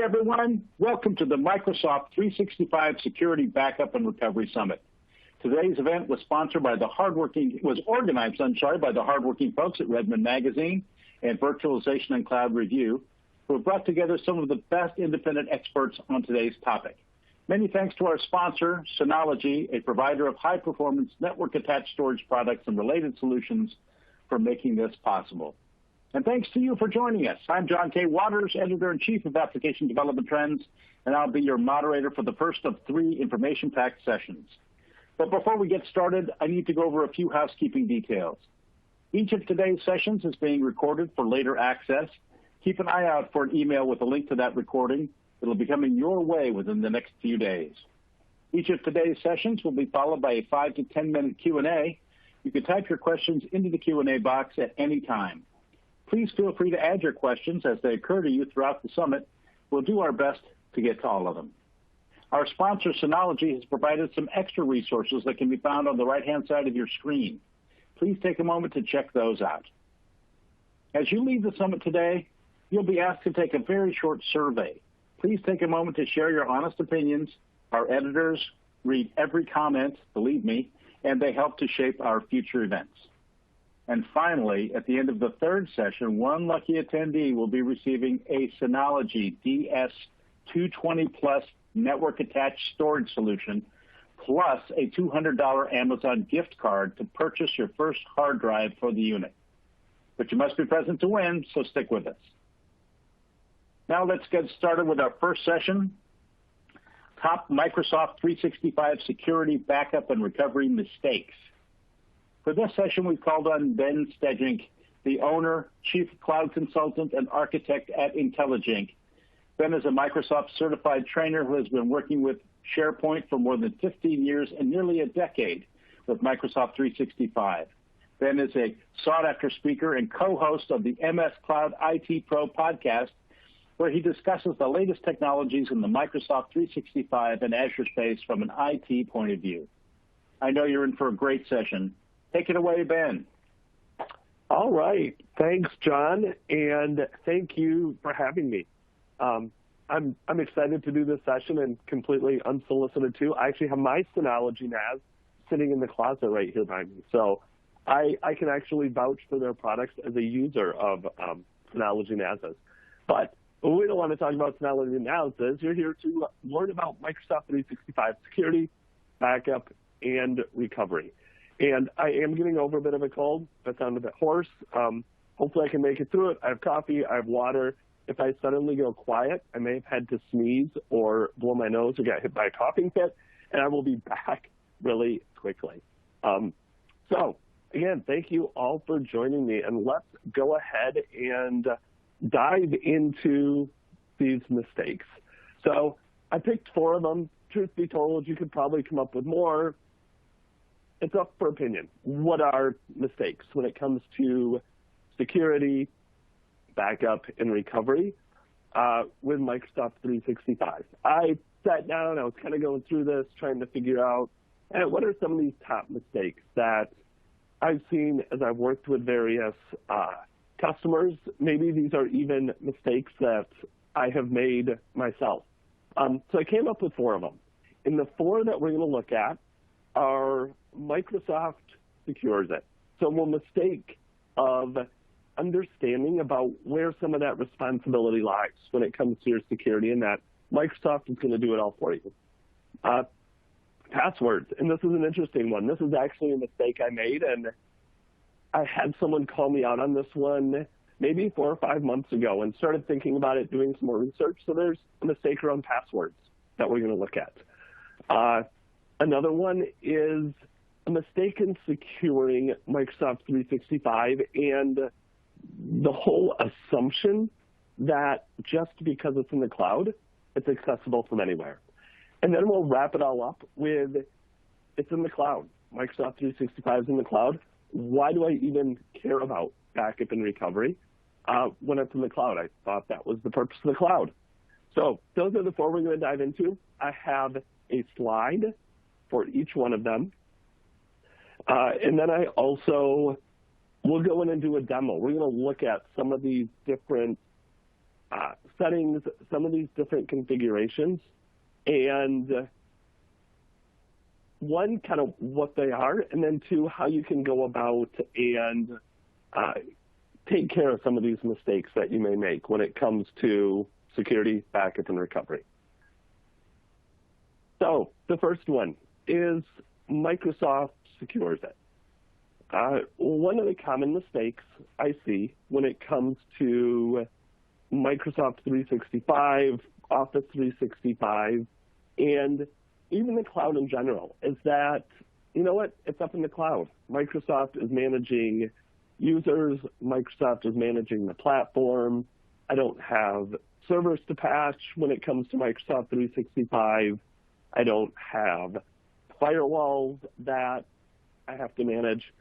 Hi, everyone. Welcome to the Microsoft 365 Security Backup and Recovery Summit. Today's event was organized by the hardworking folks at Redmond Magazine and Virtualization and Cloud Review, who have brought together some of the best independent experts on today's topic. Many thanks to our sponsor, Synology, a provider of high-performance network-attached storage products and related solutions, for making this possible. And thanks to you for joining us. I'm John K. Waters, Editor-in-Chief of Application Development Trends, and I'll be your moderator for the first of 3 information-packed sessions. But before we get started, I need to go over a few housekeeping details. Each of today's sessions is being recorded for later access. Keep an eye out for an email with a link to that recording. It'll be coming your way within the next few days. Each of today's sessions will be followed by a 5 to 10-minute Q&A. You can type your questions into the Q&A box at any time. Please feel free to add your questions as they occur to you throughout the summit. We'll do our best to get to all of them. Our sponsor, Synology, has provided some extra resources that can be found on the right-hand side of your screen. Please take a moment to check those out. As you leave the summit today, you'll be asked to take a very short survey. Please take a moment to share your honest opinions. Our editors read every comment, believe me, and they help to shape our future events. And finally, at the end of the 3rd session, one lucky attendee will be receiving a Synology DS220 Plus network-attached storage solution, plus a $200 Amazon gift card to purchase your first hard drive for the unit. But you must be present to win, so stick with us. Now let's get started with our first session, Top Microsoft 365 Security Backup and Recovery Mistakes. For this session, we've called on Ben Stejink, the owner, chief cloud consultant, and architect at IntelliJink. Ben is a Microsoft certified trainer who has been working with SharePoint for more than 15 years and nearly a decade with Microsoft 365. Ben is a sought-after speaker and co-host of the MS Cloud IT Pro podcast, where he discusses the latest technologies in the Microsoft 365 and Azure space from an IT point of view. I know you're in for a great session. Take it away, Ben. All right. Thanks, John, and thank you for having me. I'm excited to do this session and completely unsolicited too. I actually have my Synology NAS sitting in the closet right here behind me, so I can actually vouch for their products as a user of Synology NASs. But we don't want to talk about Synology NASs. You're here to learn about Microsoft 365 security, backup, and recovery. And I am getting over a bit of a cold. I sound a bit hoarse. Hopefully I can make it through it. I have coffee. I have water. If I suddenly go quiet, I may have had to sneeze or blow my nose or get hit by a coughing fit, and I will be back really quickly. So, again, thank you all for joining me, and let's go ahead and dive into these mistakes. So I picked 4 of them. Truth be told, you could probably come up with more. It's up for opinion. What are mistakes when it comes to security, backup, and recovery with Microsoft 365? I sat down, I was kind of going through this, trying to figure out what are some of these top mistakes that I've seen as I've worked with various customers. Maybe these are even mistakes that I have made myself. So I came up with 4 of them. And the 4 that we're going to look at are Microsoft secures it. So a mistake of understanding about where some of that responsibility lies when it comes to your security, and that Microsoft is going to do it all for you. Passwords, and this is an interesting one. This is actually a mistake I made, and I had someone call me out on this one maybe 4 or 5 months ago and started thinking about it, doing some more research. So there's a mistake around passwords that we're going to look at. Another one is a mistake in securing Microsoft 365 and the whole assumption that just because it's in the cloud, it's accessible from anywhere. And then we'll wrap it all up with it's in the cloud. Microsoft 365 is in the cloud. Why do I even care about backup and recovery when it's in the cloud? I thought that was the purpose of the cloud. So those are the 4 we're going to dive into. I have a slide for each one of them. And then I also will go in and do a demo. We're going to look at some of these different settings, some of these different configurations, and one, kind of what they are, and then two, how you can go about and take care of some of these mistakes that you may make when it comes to security, backup, and recovery. So the first one is Microsoft secures it. One of the common mistakes I see when it comes to Microsoft 365, Office 365, and even the cloud in general is that, you know what, it's up in the cloud. Microsoft is managing users. Microsoft is managing the platform. I don't have servers to patch when it comes to Microsoft 365. I don't have firewalls that I have to manage.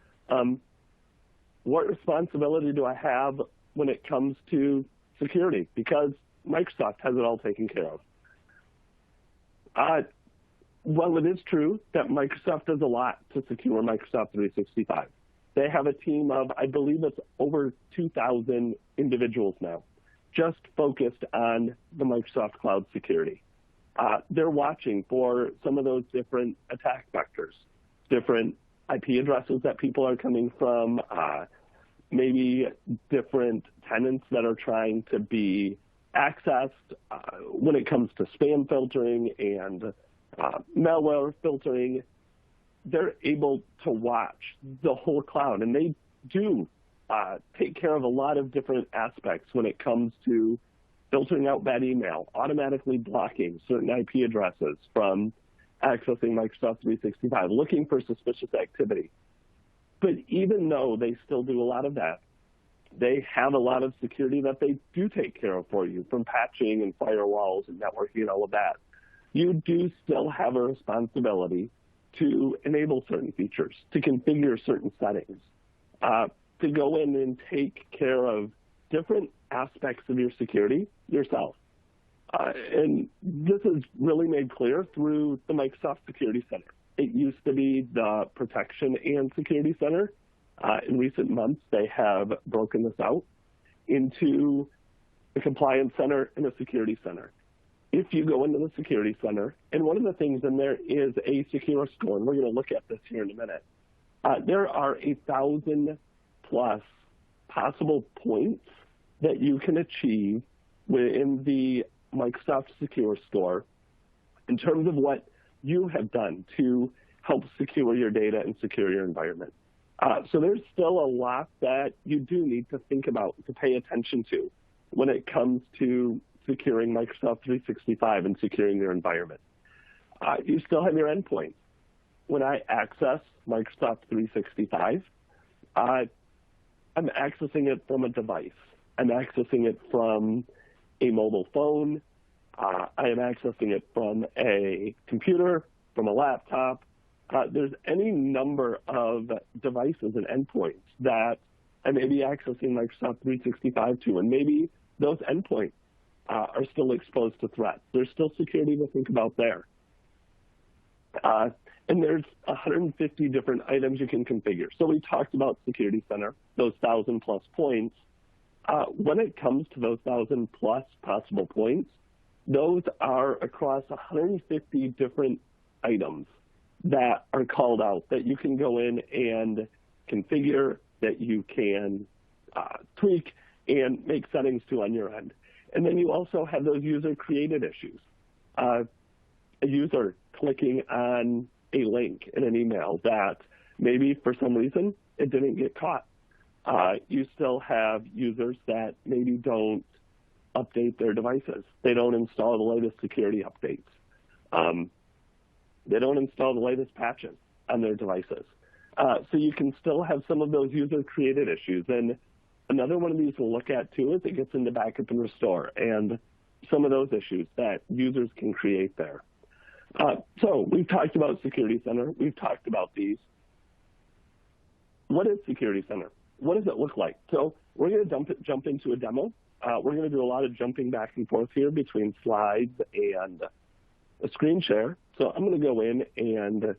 What responsibility do I have when it comes to security? Because Microsoft has it all taken care of. Well, it is true that Microsoft does a lot to secure Microsoft 365. They have a team of, I believe it's over 2,000 individuals now, just focused on the Microsoft Cloud security. They're watching for some of those different attack vectors, different IP addresses that people are coming from, maybe different tenants that are trying to be accessed when it comes to spam filtering and malware filtering. They're able to watch the whole cloud, and they do take care of a lot of different aspects when it comes to filtering out bad email, automatically blocking certain IP addresses from accessing Microsoft 365, looking for suspicious activity. But even though they still do a lot of that, they have a lot of security that they do take care of for you, from patching and firewalls and networking and all of that. You do still have a responsibility to enable certain features, to configure certain settings, to go in and take care of different aspects of your security yourself. And this is really made clear through the Microsoft Security Center. It used to be the Protection and Security Center. In recent months, they have broken this out into a Compliance Center and a Security Center. If you go into the Security Center, and one of the things in there is a secure score, and we're going to look at this here in a minute. There are 1,000 plus possible points that you can achieve within the Microsoft Secure Store in terms of what you have done to help secure your data and secure your environment. So there's still a lot that you do need to think about, to pay attention to when it comes to securing Microsoft 365 and securing your environment. You still have your endpoints. When I access Microsoft 365, I'm accessing it from a device. I'm accessing it from a mobile phone. I am accessing it from a computer, from a laptop. There's any number of devices and endpoints that I may be accessing Microsoft 365 to, and maybe those endpoints are still exposed to threats. There's still security to think about there. And there's 150 different items you can configure. So we talked about Security Center, those 1,000 plus points. When it comes to those 1,000 plus possible points, those are across 150 different items that are called out that you can go in and configure, that you can tweak and make settings to on your end. And then you also have those user-created issues. A user clicking on a link in an email that maybe for some reason it didn't get caught. You still have users that maybe don't update their devices. They don't install the latest security updates. They don't install the latest patches on their devices. So you can still have some of those user-created issues. And another one of these we'll look at, too, is it gets into backup and restore and some of those issues that users can create there. So we've talked about Security Center. We've talked about these. What is Security Center? What does it look like? So we're going to jump into a demo. We're going to do a lot of jumping back and forth here between slides and a screen share. So I'm going to go in and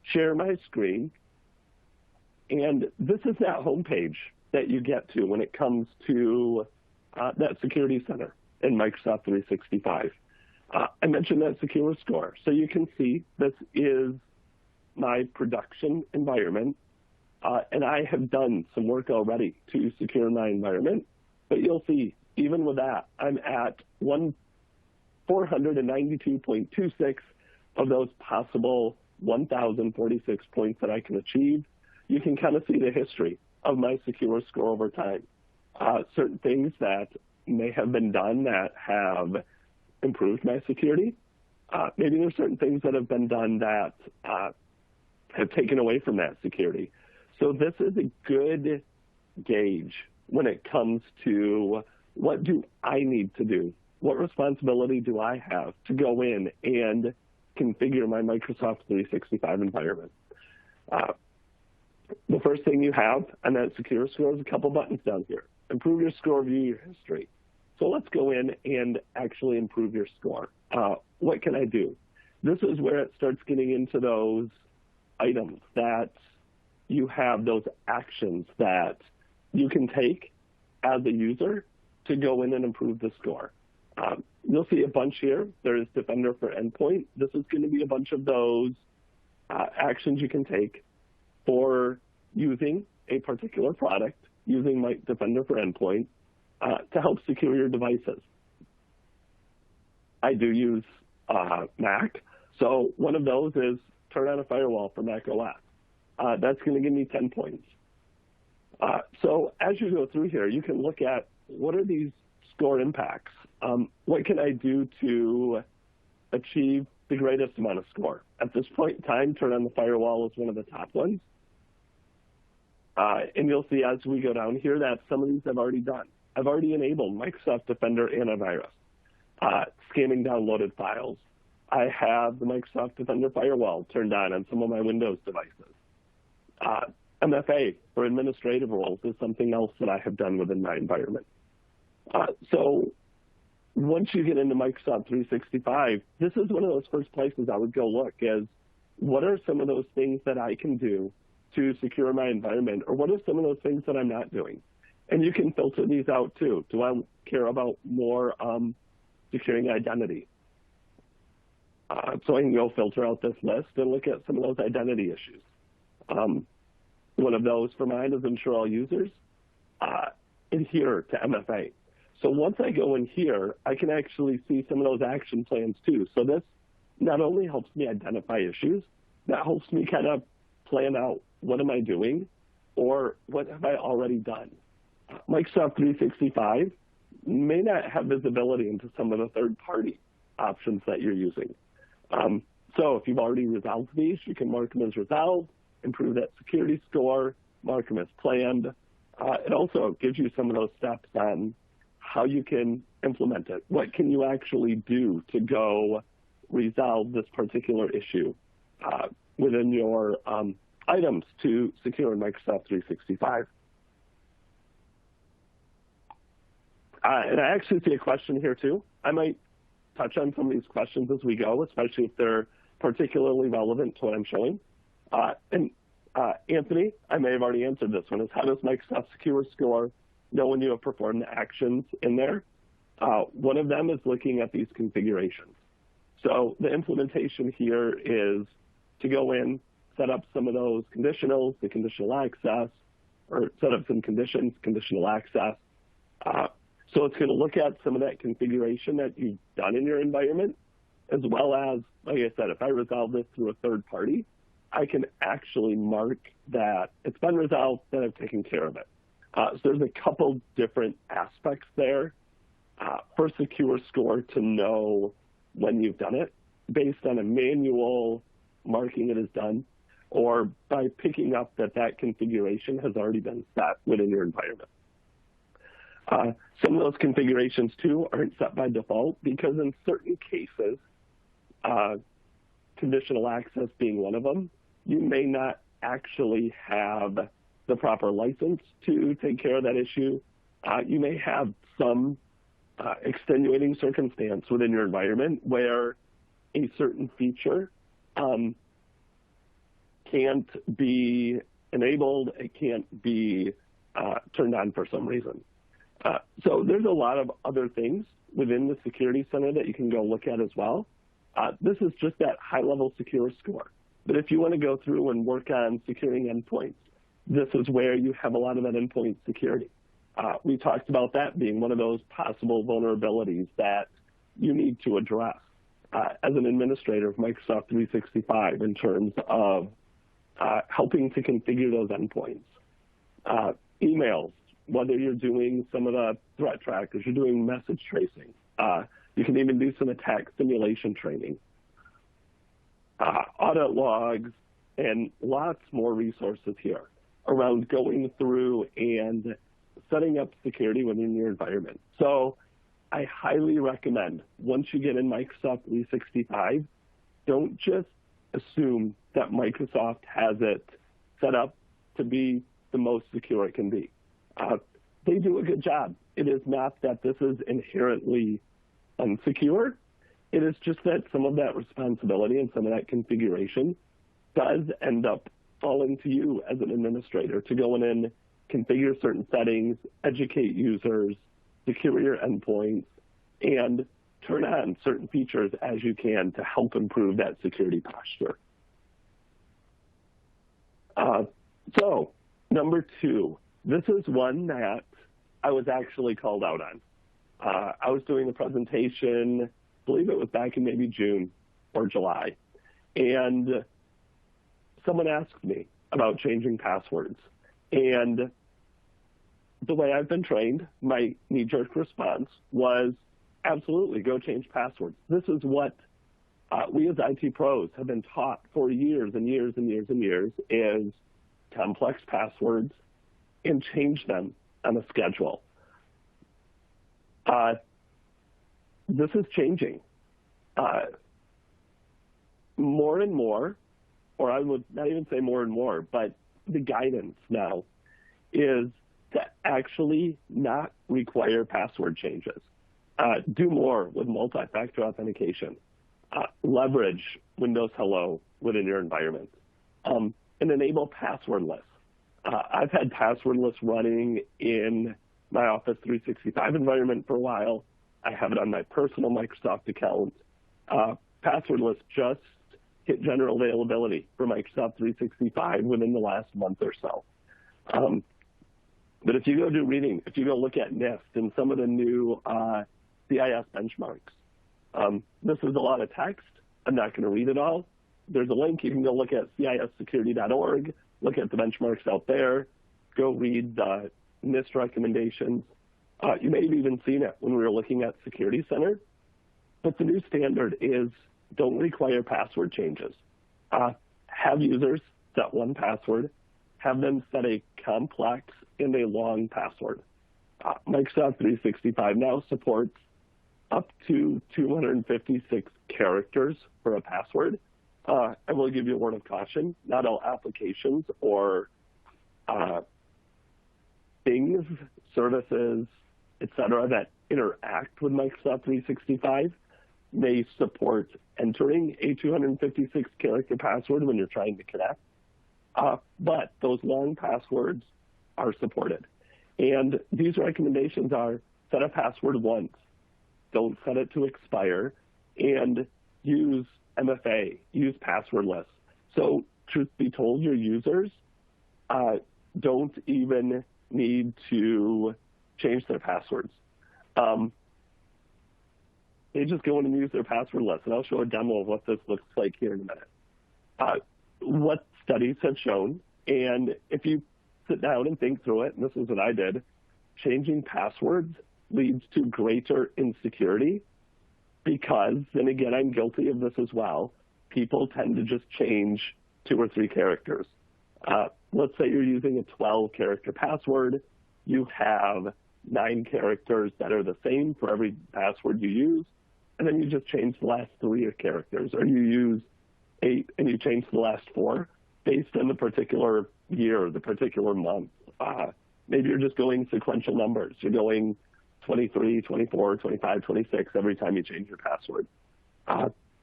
share my screen. And this is that home page that you get to when it comes to that Security Center in Microsoft 365. I mentioned that Secure Score. So you can see this is my production environment, and I have done some work already to secure my environment. But you'll see, even with that, I'm at 492.26 of those possible 1,046 points that I can achieve. You can kind of see the history of my Secure Score over time. Certain things that may have been done that have improved my security. Maybe there's certain things that have been done that have taken away from that security. So this is a good gauge when it comes to what do I need to do? What responsibility do I have to go in and configure my Microsoft 365 environment? The first thing you have on that Secure Score is a couple buttons down here. Improve your score, view your history. So let's go in and actually improve your score. What can I do? This is where it starts getting into those items that you have, those actions that you can take as a user to go in and improve the score. You'll see a bunch here. There's Defender for Endpoint. This is going to be a bunch of those actions you can take for using a particular product, using Defender for Endpoint, to help secure your devices. I do use Mac, so one of those is turn on a firewall for Mac OS. That's going to give me 10 points. So as you go through here, you can look at what are these score impacts? What can I do to achieve the greatest amount of score? At this point in time, turn on the firewall is one of the top ones. And you'll see as we go down here that some of these I've already done. I've already enabled Microsoft Defender Antivirus, scanning downloaded files. I have the Microsoft Defender Firewall turned on some of my Windows devices. MFA for administrative roles is something else that I have done within my environment. So once you get into Microsoft 365, this is one of those first places I would go look is what are some of those things that I can do to secure my environment, or what are some of those things that I'm not doing? And you can filter these out too. Do I care about more securing identity? So I can go filter out this list and look at some of those identity issues. One of those for mine is ensure all users adhere to MFA. So once I go in here, I can actually see some of those action plans too. So this not only helps me identify issues, that helps me kind of plan out what am I doing or what have I already done. Microsoft 365 may not have visibility into some of the third-party options that you're using. So if you've already resolved these, you can mark them as resolved, improve that security score, mark them as planned. It also gives you some of those steps on how you can implement it. What can you actually do to go resolve this particular issue within your items to secure in Microsoft 365? And I actually see a question here too. I might touch on some of these questions as we go, especially if they're particularly relevant to what I'm showing. Anthony, I may have already answered this one, is how does Microsoft Secure Score know when you have performed the actions in there? One of them is looking at these configurations. So the implementation here is to go in, set up some of those conditionals, the conditional access, or set up some conditions, conditional access. So it's going to look at some of that configuration that you've done in your environment, as well as, like I said, if I resolve this through a third party, I can actually mark that it's been resolved, that I've taken care of it. So there's a couple different aspects there for Secure Score to know when you've done it based on a manual marking it as done, or by picking up that that configuration has already been set within your environment. Some of those configurations too aren't set by default because in certain cases, conditional access being one of them, you may not actually have the proper license to take care of that issue. You may have some extenuating circumstance within your environment where a certain feature can't be enabled, it can't be turned on for some reason. So there's a lot of other things within the Security Center that you can go look at as well. This is just that high-level secure score. But if you want to go through and work on securing endpoints, this is where you have a lot of that endpoint security. We talked about that being one of those possible vulnerabilities that you need to address as an administrator of Microsoft 365 in terms of helping to configure those endpoints. Emails, whether you're doing some of the threat trackers, you're doing message tracing. You can even do some attack simulation training. Audit logs, and lots more resources here around going through and setting up security within your environment. So I highly recommend, once you get in Microsoft 365, don't just assume that Microsoft has it set up to be the most secure it can be. They do a good job. It is not that this is inherently unsecure. It is just that some of that responsibility and some of that configuration does end up falling to you as an administrator to go in and configure certain settings, educate users, secure your endpoints, and turn on certain features as you can to help improve that security posture. So, number 2, this is one that I was actually called out on. I was doing a presentation, I believe it was back in maybe June or July, and someone asked me about changing passwords. And the way I've been trained, my knee-jerk response was, absolutely, go change passwords. This is what we as IT pros have been taught for years and years and years and years, is complex passwords and change them on a schedule. This is changing. More and more, or I would not even say more and more, but the guidance now is to actually not require password changes. Do more with multi-factor authentication. Leverage Windows Hello within your environment. And enable passwordless. I've had passwordless running in my Office 365 environment for a while. I have it on my personal Microsoft account. Passwordless just hit general availability for Microsoft 365 within the last month or so. But if you go do reading, if you go look at NIST and some of the new CIS benchmarks, this is a lot of text. I'm not going to read it all. There's a link. You can go look at cissecurity.org, look at the benchmarks out there, go read the NIST recommendations. You may have even seen it when we were looking at Security Center. But the new standard is don't require password changes. Have users set one password, have them set a complex and a long password. Microsoft 365 now supports up to 256 characters for a password. I will give you a word of caution. Not all applications or things, services, etc., that interact with Microsoft 365 may support entering a 256-character password when you're trying to connect. But those long passwords are supported. And these recommendations are set a password once, don't set it to expire, and use MFA, use passwordless. So truth be told, your users don't even need to change their passwords. They just go in and use their passwordless, and I'll show a demo of what this looks like here in a minute. What studies have shown, and if you sit down and think through it, and this is what I did, changing passwords leads to greater insecurity because, and again, I'm guilty of this as well, people tend to just change 2 or 3 characters. Let's say you're using a 12-character password. You have 9 characters that are the same for every password you use, and then you just change the last 3 characters, or you use 8 and you change the last 4 based on the particular year, the particular month. Maybe you're just going sequential numbers. You're going 23, 24, 25, 26 every time you change your password.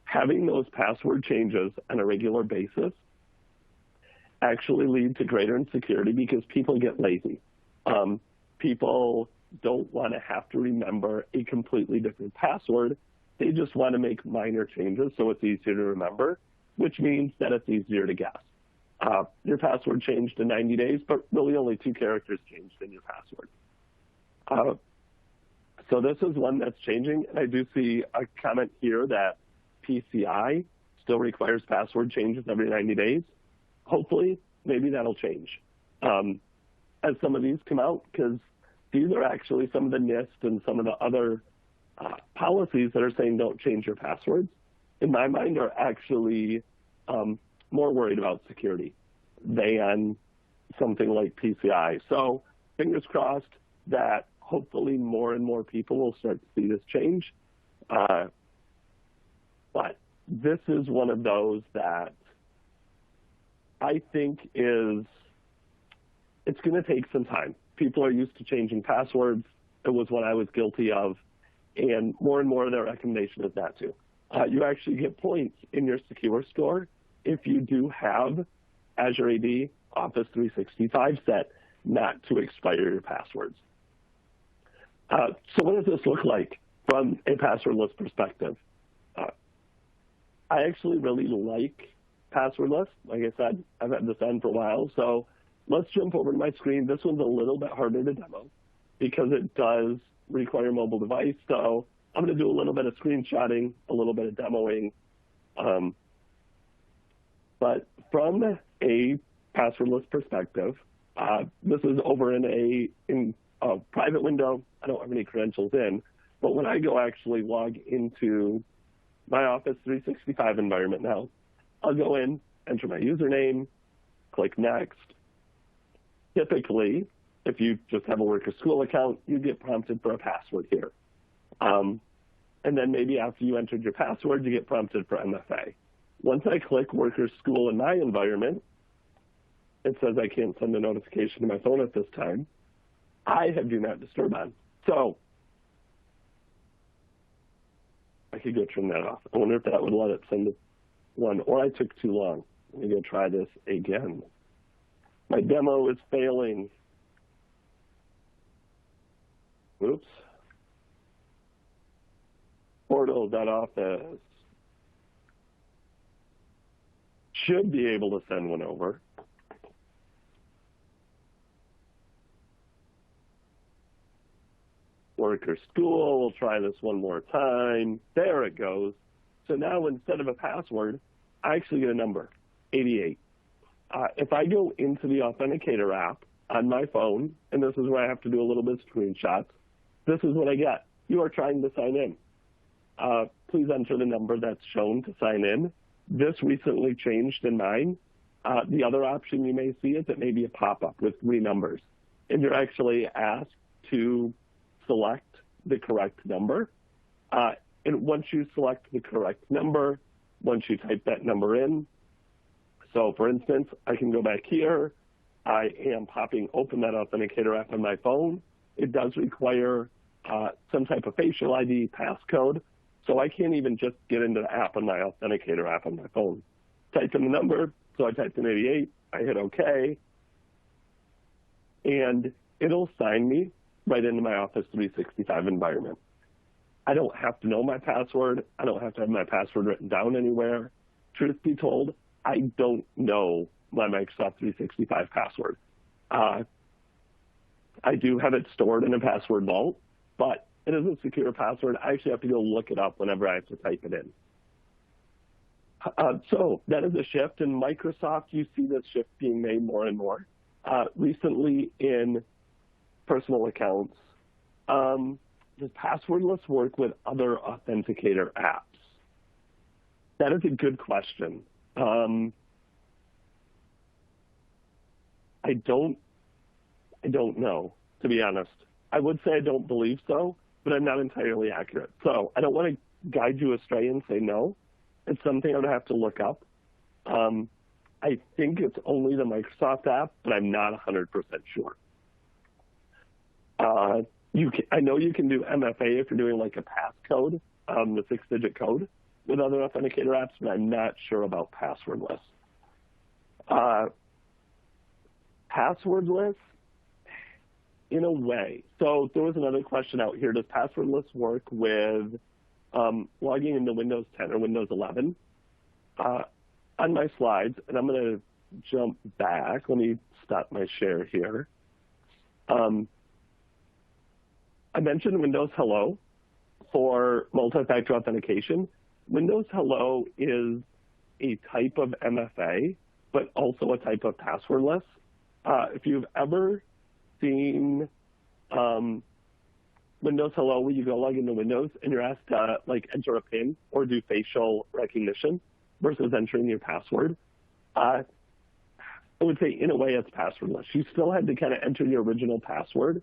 Having those password changes on a regular basis actually lead to greater insecurity because people get lazy. People don't want to have to remember a completely different password. They just want to make minor changes so it's easier to remember, which means that it's easier to guess. Your password changed in 90 days, but really only 2 characters changed in your password. So this is one that's changing. And I do see a comment here that PCI still requires password changes every 90 days. Hopefully, maybe that'll change as some of these come out, because these are actually some of the NIST and some of the other policies that are saying don't change your passwords, in my mind, are actually more worried about security than something like PCI. So fingers crossed that hopefully more and more people will start to see this change. But this is one of those that I think it's going to take some time. People are used to changing passwords. It was what I was guilty of. And more of their recommendation is that too. You actually get points in your Secure Score if you do have Azure AD Office 365 set not to expire your passwords. So what does this look like from a passwordless perspective? I actually really like passwordless. Like I said, I've had this on for a while. So let's jump over to my screen. This one's a little bit harder to demo because it does require a mobile device. So I'm going to do a little bit of screenshotting, a little bit of demoing. But from a passwordless perspective, this is over in a private window. I don't have any credentials in, but when I go actually log into my Office 365 environment now, I'll go in, enter my username, click next. Typically, if you just have a work or school account, you get prompted for a password here. And then maybe after you entered your password, you get prompted for MFA. Once I click work or school in my environment, it says I can't send a notification to my phone at this time. I have do not disturb on. So I could go turn that off. I wonder if that would let it send one, or I took too long. Let me go try this again. My demo is failing. Oops. Portal.office. Should be able to send one over. Work or school, we'll try this one more time. There it goes. So now instead of a password, I actually get a number, 88. If I go into the Authenticator app on my phone, and this is where I have to do a little bit of screenshots, this is what I get. You are trying to sign in. Please enter the number that's shown to sign in. This recently changed in mine. The other option you may see is it may be a pop-up with 3 numbers. And you're actually asked to select the correct number. And once you select the correct number, once you type that number in, so for instance, I can go back here. I am popping open that Authenticator app on my phone. It does require some type of facial ID passcode. So I can't even just get into the app on my Authenticator app on my phone. Type in the number. So I typed in 88. I hit OK. And it'll sign me right into my Office 365 environment. I don't have to know my password. I don't have to have my password written down anywhere. Truth be told, I don't know my Microsoft 365 password. I do have it stored in a password vault, but it is a secure password. I actually have to go look it up whenever I have to type it in. So that is a shift. In Microsoft, you see this shift being made more and more. Recently in personal accounts, does passwordless work with other authenticator apps? That is a good question. I don't know, to be honest. I would say I don't believe so, but I'm not entirely accurate. So I don't want to guide you astray and say no. It's something I would have to look up. I think it's only the Microsoft app, but I'm not 100% sure. I know you can do MFA if you're doing like a passcode, the 6-digit code with other authenticator apps, but I'm not sure about passwordless. Passwordless, in a way. So there was another question out here. Does passwordless work with logging into Windows 10 or Windows 11? On my slides, and I'm going to jump back. Let me stop my share here. I mentioned Windows Hello for multi-factor authentication. Windows Hello is a type of MFA, but also a type of passwordless. If you've ever seen Windows Hello, where you go log into Windows and you're asked to enter a PIN or do facial recognition versus entering your password, I would say in a way it's passwordless. You still had to kind of enter your original password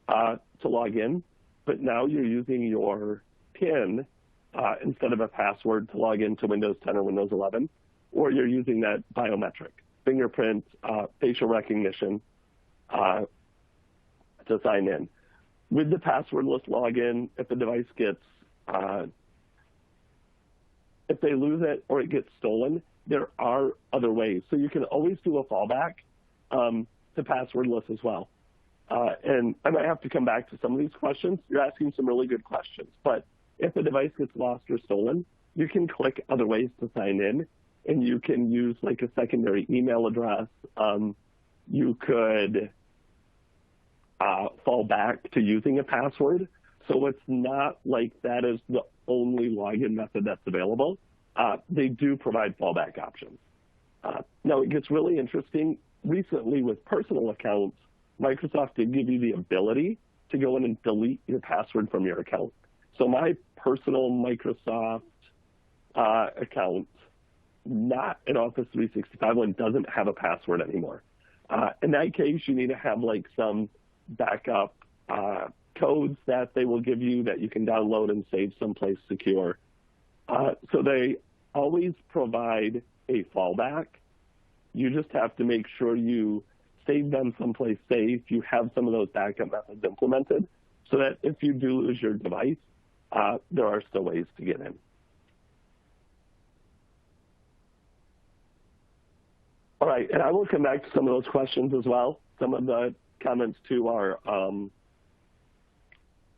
to log in, but now you're using your PIN instead of a password to log into Windows 10 or Windows 11, or you're using that biometric, fingerprint, facial recognition to sign in. With the passwordless login, if the device gets, if they lose it or it gets stolen, there are other ways. So you can always do a fallback to passwordless as well. And I might have to come back to some of these questions. You're asking some really good questions. But if the device gets lost or stolen, you can click other ways to sign in, and you can use a secondary email address. You could fall back to using a password. So it's not like that is the only login method that's available. They do provide fallback options. Now, it gets really interesting. Recently, with personal accounts, Microsoft did give you the ability to go in and delete your password from your account. So my personal Microsoft account, not an Office 365 one, doesn't have a password anymore. In that case, you need to have some backup codes that they will give you that you can download and save someplace secure. So they always provide a fallback. You just have to make sure you save them someplace safe. You have some of those backup methods implemented so that if you do lose your device, there are still ways to get in. All right, and I will come back to some of those questions as well. Some of the comments too are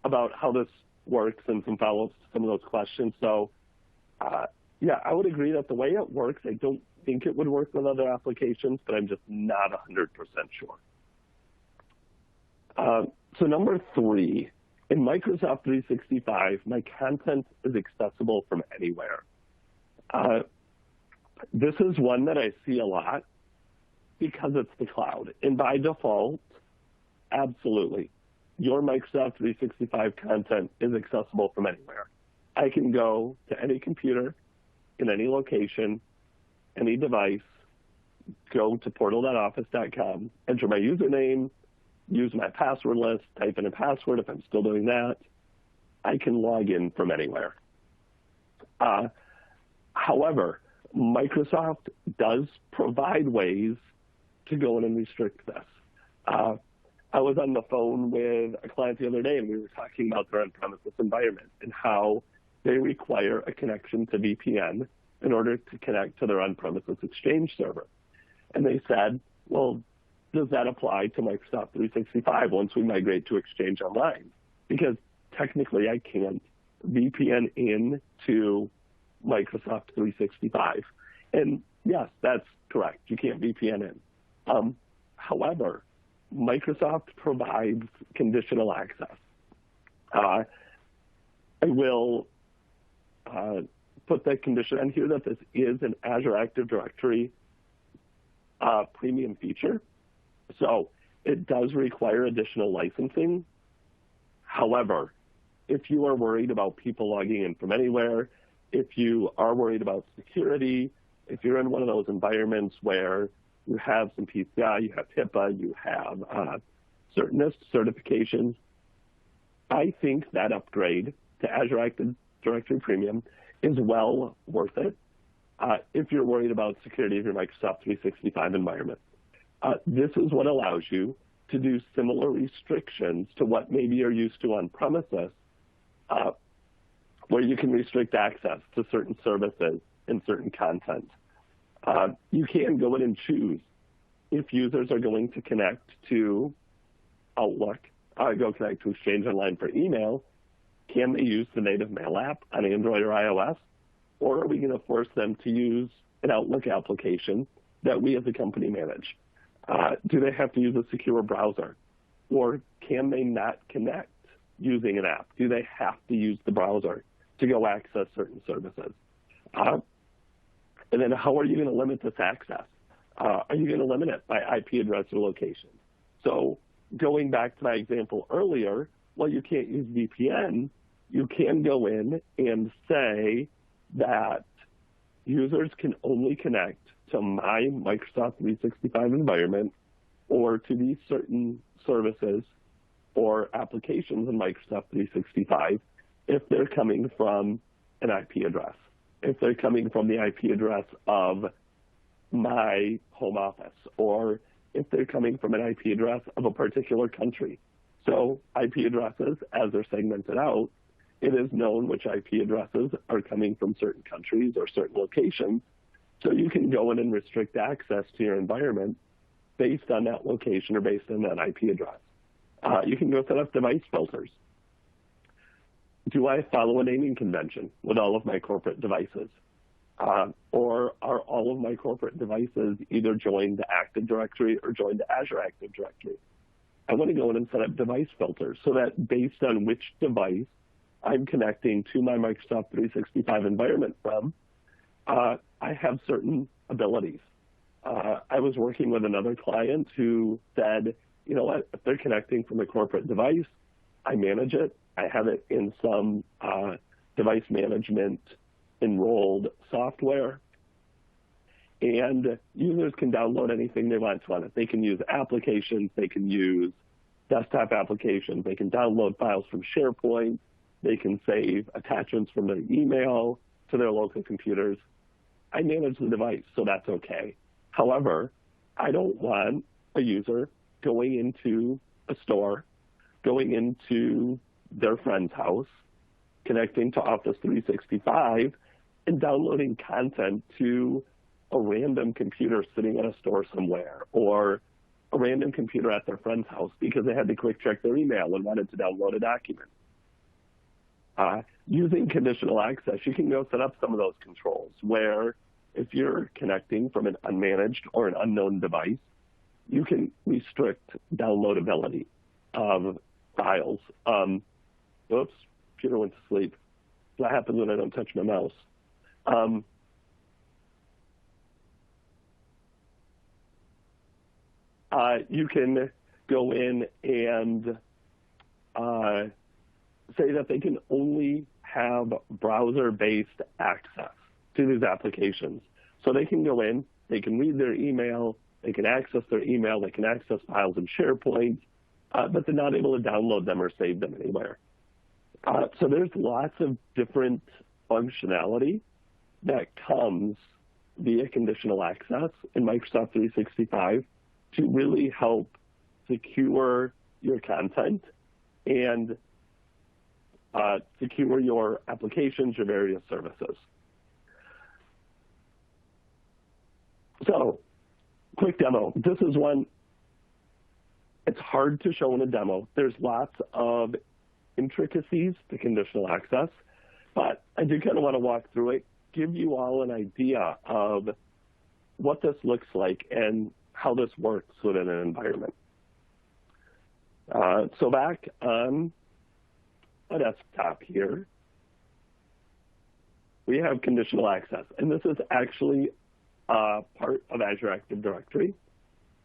about how this works and some follow-ups to some of those questions. So yeah, I would agree that the way it works, I don't think it would work with other applications, but I'm just not 100% sure. So number 3, in Microsoft 365, my content is accessible from anywhere. This is one that I see a lot because it's the cloud. And by default, absolutely, your Microsoft 365 content is accessible from anywhere. I can go to any computer in any location, any device, go to portal.office.com, enter my username, use my password list, type in a password if I'm still doing that. I can log in from anywhere. However, Microsoft does provide ways to go in and restrict this. I was on the phone with a client the other day, and we were talking about their on-premises environment and how they require a connection to VPN in order to connect to their on-premises Exchange server. And they said, well, does that apply to Microsoft 365 once we migrate to Exchange Online? Because technically I can't VPN in to Microsoft 365. And yes, that's correct. You can't VPN in. However, Microsoft provides conditional access. I will put that condition on here that this is an Azure Active Directory premium feature. So it does require additional licensing. However, if you are worried about people logging in from anywhere, if you are worried about security, if you're in one of those environments where you have some PCI, you have HIPAA, you have certain NIST certifications, I think that upgrade to Azure Active Directory Premium is well worth it if you're worried about security of your Microsoft 365 environment. This is what allows you to do similar restrictions to what maybe you're used to on premises, where you can restrict access to certain services and certain content. You can go in and choose if users are going to connect to Outlook, Go Connect to Exchange Online for email, can they use the native Mail app on Android or iOS? Or are we going to force them to use an Outlook application that we as a company manage? Do they have to use a secure browser? Or can they not connect using an app? Do they have to use the browser to go access certain services? And then how are you going to limit this access? Are you going to limit it by IP address or location? So going back to my example earlier, well, you can't use VPN. You can go in and say that users can only connect to my Microsoft 365 environment or to these certain services or applications in Microsoft 365 if they're coming from an IP address, if they're coming from the IP address of my home office, or if they're coming from an IP address of a particular country. So IP addresses, as they're segmented out, it is known which IP addresses are coming from certain countries or certain locations. So you can go in and restrict access to your environment based on that location or based on that IP address. You can go set up device filters. Do I follow a naming convention with all of my corporate devices? Or are all of my corporate devices either joined to Active Directory or joined to Azure Active Directory? I want to go in and set up device filters so that based on which device I'm connecting to my Microsoft 365 environment from, I have certain abilities. I was working with another client who said, you know what, if they're connecting from a corporate device, I manage it. I have it in some device management enrolled software. And users can download anything they want on it. They can use applications. They can use desktop applications. They can download files from SharePoint. They can save attachments from their email to their local computers. I manage the device, so that's okay. However, I don't want a user going into a store, going into their friend's house, connecting to Office 365, and downloading content to a random computer sitting at a store somewhere, or a random computer at their friend's house because they had to quick check their email and wanted to download a document. Using conditional access, you can go set up some of those controls where if you're connecting from an unmanaged or an unknown device, you can restrict downloadability of files. Oops, computer went to sleep. That happens when I don't touch my mouse. You can go in and say that they can only have browser-based access to these applications. So they can go in, they can read their email, they can access their email, they can access files in SharePoint, but they're not able to download them or save them anywhere. So there's lots of different functionality that comes via conditional access in Microsoft 365 to really help secure your content and secure your applications, your various services. So, quick demo. This is one, it's hard to show in a demo. There's lots of intricacies to conditional access, but I do kind of want to walk through it, give you all an idea of what this looks like and how this works within an environment. So back on a desktop here, we have conditional access, and this is actually part of Azure Active Directory.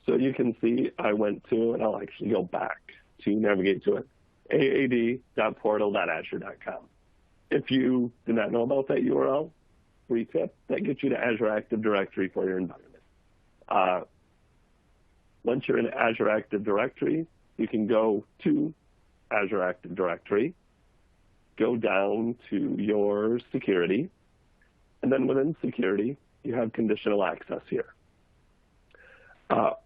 So you can see I went to, and I'll actually go back to navigate to it, aad.portal.azure.com. If you do not know about that URL, free tip, that gets you to Azure Active Directory for your environment. Once you're in Azure Active Directory, you can go to Azure Active Directory, go down to your security, and then within security, you have conditional access here.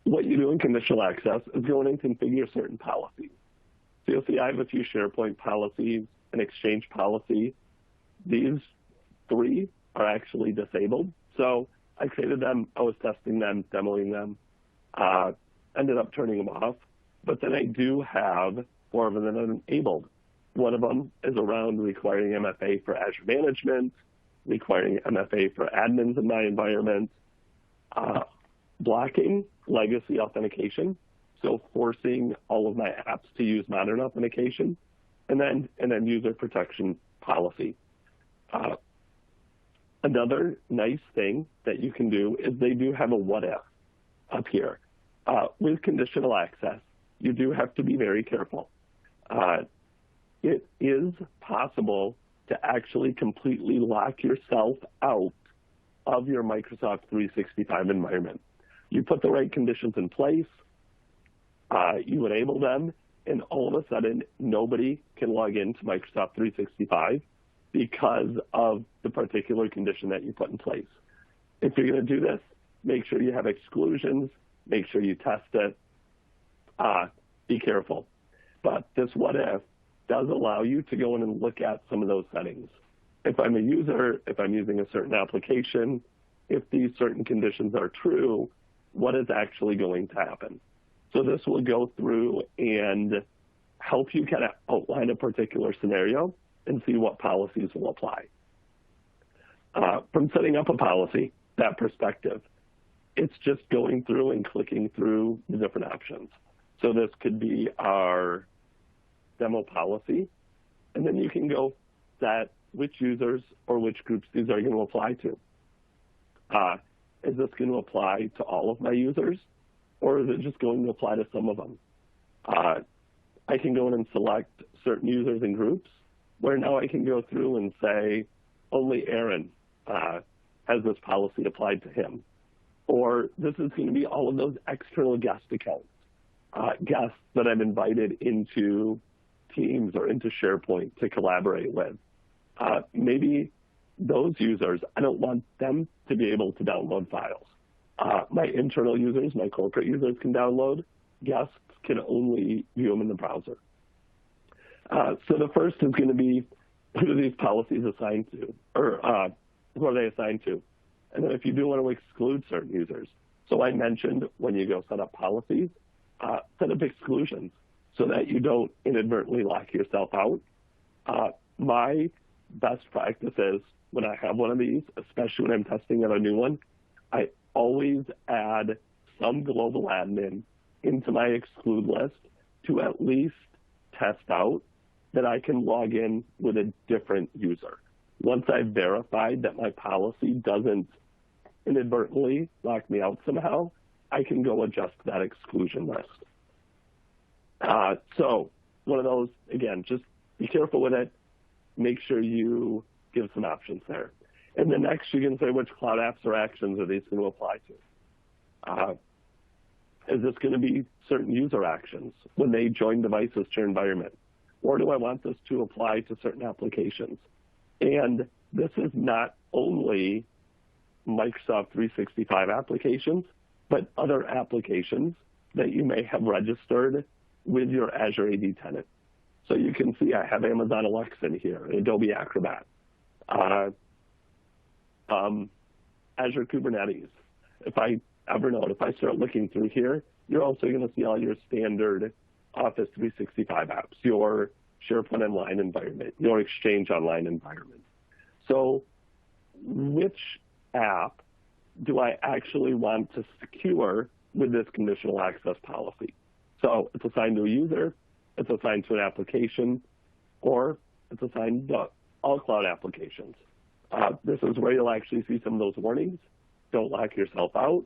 What you do in conditional access is go in and configure certain policies. So you'll see I have a few SharePoint policies, an Exchange policy. These three are actually disabled. So I created them, I was testing them, demoing them, ended up turning them off. But then I do have 4 of them that are enabled. One of them is around requiring MFA for Azure management, requiring MFA for admins in my environment, blocking legacy authentication, so forcing all of my apps to use modern authentication, and then user protection policy. Another nice thing that you can do is they do have a what if up here. With conditional access, you do have to be very careful. It is possible to actually completely lock yourself out of your Microsoft 365 environment. You put the right conditions in place, you enable them, and all of a sudden, nobody can log into Microsoft 365 because of the particular condition that you put in place. If you're going to do this, make sure you have exclusions, make sure you test it, be careful. But this what if does allow you to go in and look at some of those settings. If I'm a user, if I'm using a certain application, if these certain conditions are true, what is actually going to happen? So this will go through and help you kind of outline a particular scenario and see what policies will apply. From setting up a policy, that perspective, it's just going through and clicking through the different options. So this could be our demo policy, and then you can go set which users or which groups these are going to apply to. Is this going to apply to all of my users, or is it just going to apply to some of them? I can go in and select certain users and groups, where now I can go through and say, only Aaron has this policy applied to him. Or this is going to be all of those external guest accounts, guests that I've invited into Teams or into SharePoint to collaborate with. Maybe those users, I don't want them to be able to download files. My internal users, my corporate users can download. Guests can only view them in the browser. So the first is going to be, who are these policies assigned to, or who are they assigned to? And then if you do want to exclude certain users, so I mentioned when you go set up policies, set up exclusions so that you don't inadvertently lock yourself out. My best practice is when I have one of these, especially when I'm testing out a new one, I always add some global admin into my exclude list to at least test out that I can log in with a different user. Once I've verified that my policy doesn't inadvertently lock me out somehow, I can go adjust that exclusion list. So one of those, again, just be careful with it. Make sure you give some options there. And then next, you can say which cloud apps or actions are these going to apply to. Is this going to be certain user actions when they join devices to your environment? Or do I want this to apply to certain applications? And this is not only Microsoft 365 applications, but other applications that you may have registered with your Azure AD tenant. So you can see I have Amazon Alexa in here, Adobe Acrobat, Azure Kubernetes. If I start looking through here, you're also going to see all your standard Office 365 apps, your SharePoint Online environment, your Exchange Online environment. So which app do I actually want to secure with this conditional access policy? So it's assigned to a user, it's assigned to an application, or it's assigned to all cloud applications. This is where you'll actually see some of those warnings. Don't lock yourself out.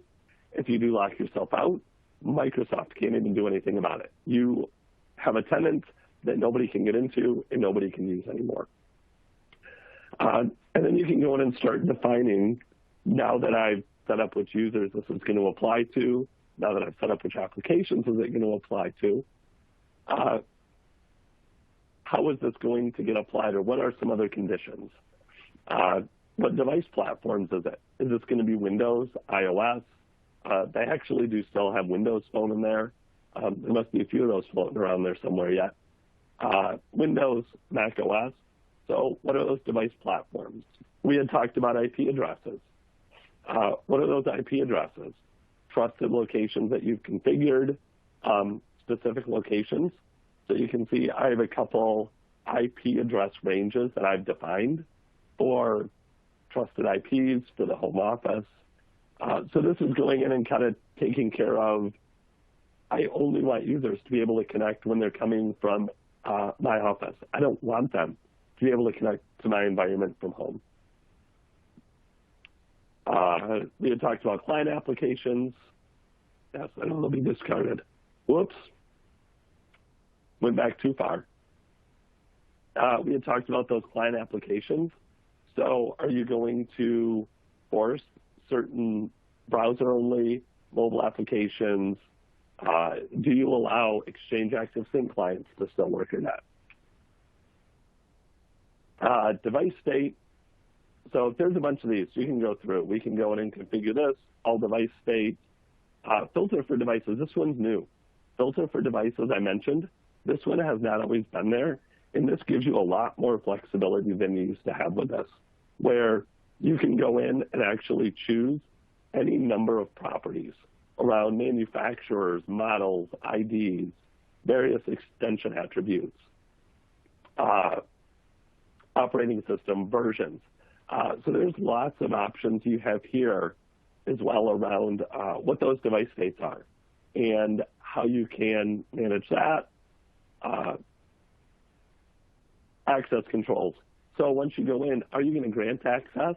If you do lock yourself out, Microsoft can't even do anything about it. You have a tenant that nobody can get into and nobody can use anymore. And then you can go in and start defining, now that I've set up which users this is going to apply to, now that I've set up which applications is it going to apply to, how is this going to get applied, or what are some other conditions? What device platforms is it? Is this going to be Windows, iOS? They actually do still have Windows Phone in there. There must be a few of those floating around there somewhere yet. Windows, Mac OS. So what are those device platforms? We had talked about IP addresses. What are those IP addresses? Trusted locations that you've configured, specific locations. So you can see I have a couple IP address ranges that I've defined for trusted IPs for the home office. So this is going in and kind of taking care of, I only want users to be able to connect when they're coming from my office. I don't want them to be able to connect to my environment from home. We had talked about client applications. Yes, I know they'll be discarded. Whoops. Went back too far. We had talked about those client applications. So are you going to force certain browser-only mobile applications? Do you allow Exchange Active Sync clients to still work or not? Device state. So if there's a bunch of these, you can go through. We can go in and configure this, all device state. Filter for devices, this one's new. Filter for devices, I mentioned. This one has not always been there, and this gives you a lot more flexibility than you used to have with this, where you can go in and actually choose any number of properties around manufacturers, models, IDs, various extension attributes, operating system versions. So there's lots of options you have here as well around what those device states are and how you can manage that. Access controls. So once you go in, are you going to grant access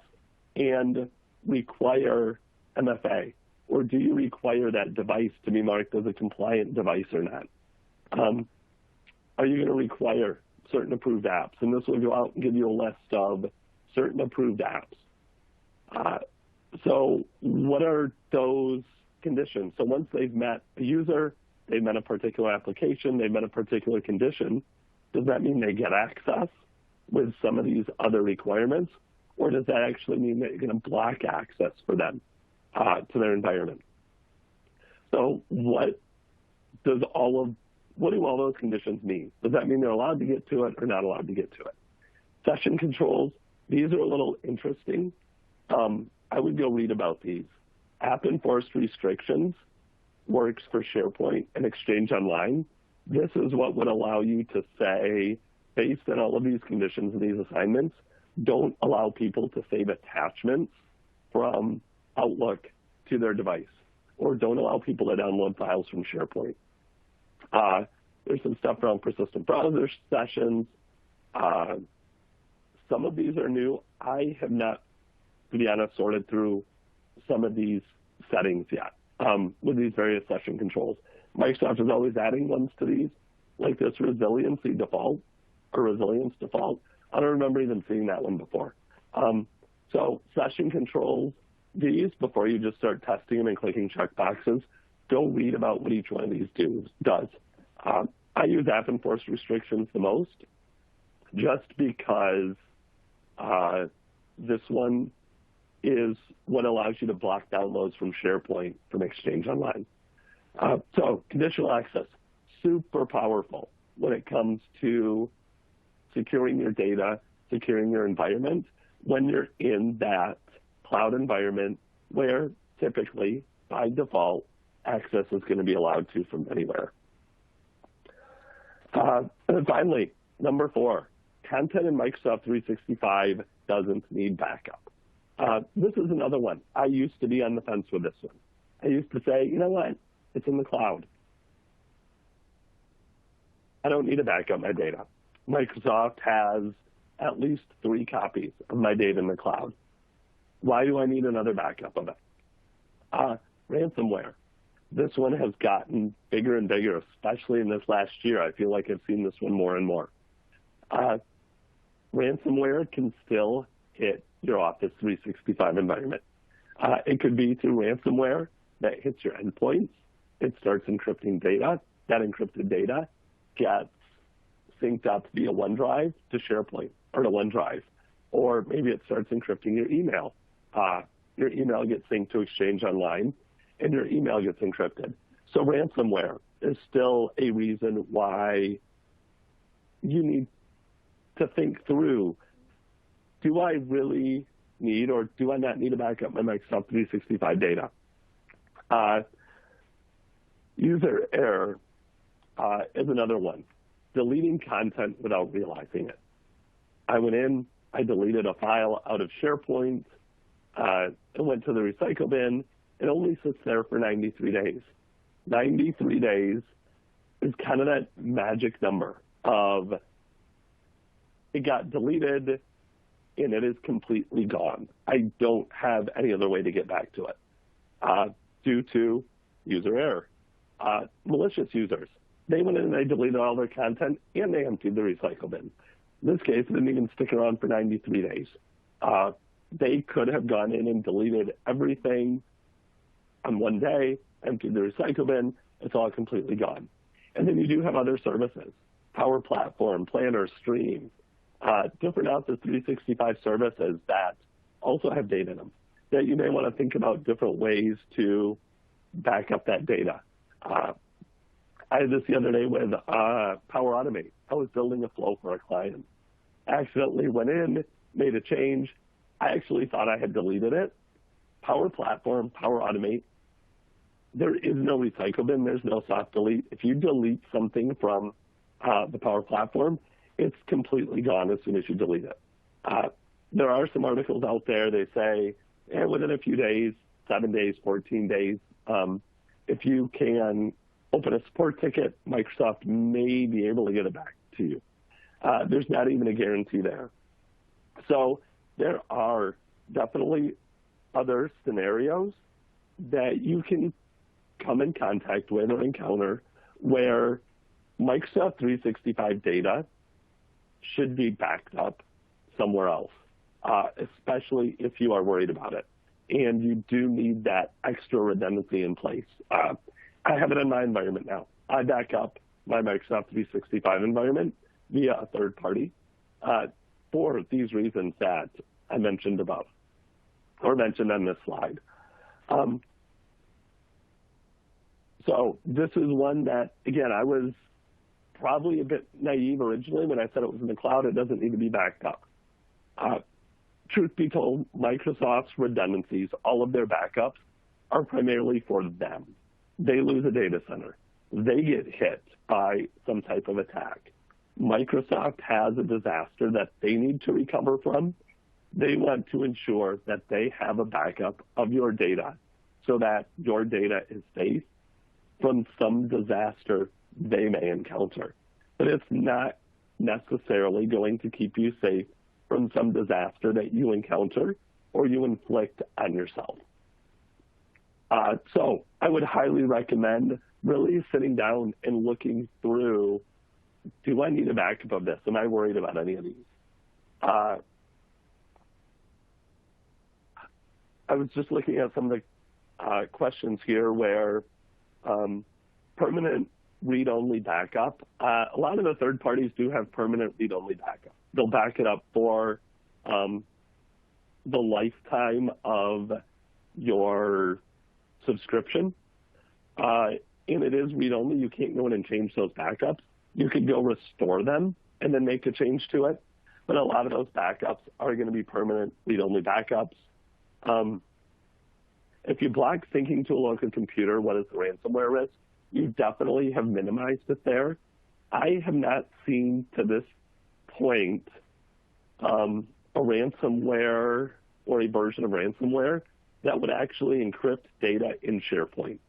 and require MFA? Or do you require that device to be marked as a compliant device or not? Are you going to require certain approved apps? And this will go out and give you a list of certain approved apps. So what are those conditions? So once they've met a user, they've met a particular application, they've met a particular condition, does that mean they get access with some of these other requirements? Or does that actually mean that you're going to block access for them to their environment? So what do all those conditions mean? Does that mean they're allowed to get to it or not allowed to get to it? Session controls, these are a little interesting. I would go read about these. App enforced restrictions works for SharePoint and Exchange Online. This is what would allow you to say, based on all of these conditions and these assignments, don't allow people to save attachments from Outlook to their device, or don't allow people to download files from SharePoint. There's some stuff around persistent browser sessions. Some of these are new. I have not, to be honest, sorted through some of these settings yet with these various session controls. Microsoft is always adding ones to these, like this resiliency default or resilience default. I don't remember even seeing that one before. So session controls, these, before you just start testing them and clicking checkboxes, go read about what each one of these does. I use app enforced restrictions the most, just because this one is what allows you to block downloads from SharePoint from Exchange Online. So conditional access, super powerful when it comes to securing your data, securing your environment when you're in that cloud environment where typically, by default, access is going to be allowed to from anywhere. And then finally, number 4, content in Microsoft 365 doesn't need backup. This is another one. I used to be on the fence with this one. I used to say, you know what? It's in the cloud. I don't need to back up my data. Microsoft has at least 3 copies of my data in the cloud. Why do I need another backup of it? Ransomware. This one has gotten bigger and bigger, especially in this last year. I feel like I've seen this one more and more. Ransomware can still hit your Office 365 environment. It could be through ransomware that hits your endpoints. It starts encrypting data. That encrypted data gets synced up via OneDrive to SharePoint or to OneDrive. Or maybe it starts encrypting your email. Your email gets synced to Exchange Online, and your email gets encrypted. So ransomware is still a reason why you need to think through, do I really need or do I not need to back up my Microsoft 365 data? User error. is another one. Deleting content without realizing it. I went in, I deleted a file out of SharePoint, it went to the recycle bin, it only sits there for 93 days. 93 days is kind of that magic number of it got deleted and it is completely gone. I don't have any other way to get back to it due to user error. Malicious users, they went in and they deleted all their content and they emptied the recycle bin. In this case, it didn't even stick around for 93 days. They could have gone in and deleted everything on one day, emptied the recycle bin, it's all completely gone. And then you do have other services, Power Platform, Planner, Stream, different Office 365 services that also have data in them that you may want to think about different ways to back up that data. I had this the other day with Power Automate. I was building a flow for a client. Accidentally went in, made a change. I actually thought I had deleted it. Power Platform, Power Automate, there is no recycle bin. There's no soft delete. If you delete something from the Power Platform, it's completely gone as soon as you delete it. There are some articles out there. They say within a few days, 7 days, 14 days, if you can open a support ticket, Microsoft may be able to get it back to you. There's not even a guarantee there. So there are definitely other scenarios that you can come in contact with or encounter where Microsoft 365 data should be backed up somewhere else, especially if you are worried about it. And you do need that extra redundancy in place. I have it in my environment now. I back up my Microsoft 365 environment via a third party for these reasons that I mentioned above or mentioned on this slide. So this is one that, again, I was probably a bit naive originally when I said it was in the cloud. It doesn't need to be backed up. Truth be told, Microsoft's redundancies, all of their backups, are primarily for them. They lose a data center. They get hit by some type of attack. Microsoft has a disaster that they need to recover from. They want to ensure that they have a backup of your data so that your data is safe from some disaster they may encounter. But it's not necessarily going to keep you safe from some disaster that you encounter or you inflict on yourself. So I would highly recommend really sitting down and looking through, do I need a backup of this? Am I worried about any of these? I was just looking at some of the questions here where permanent read-only backup. A lot of the third parties do have permanent read-only backup. They'll back it up for the lifetime of your subscription. And it is read-only. You can't go in and change those backups. You could go restore them and then make a change to it. But a lot of those backups are going to be permanent read-only backups. If you block syncing to a local computer, what is the ransomware risk? You definitely have minimized it there. I have not seen to this point a ransomware or a version of ransomware that would actually encrypt data in SharePoint.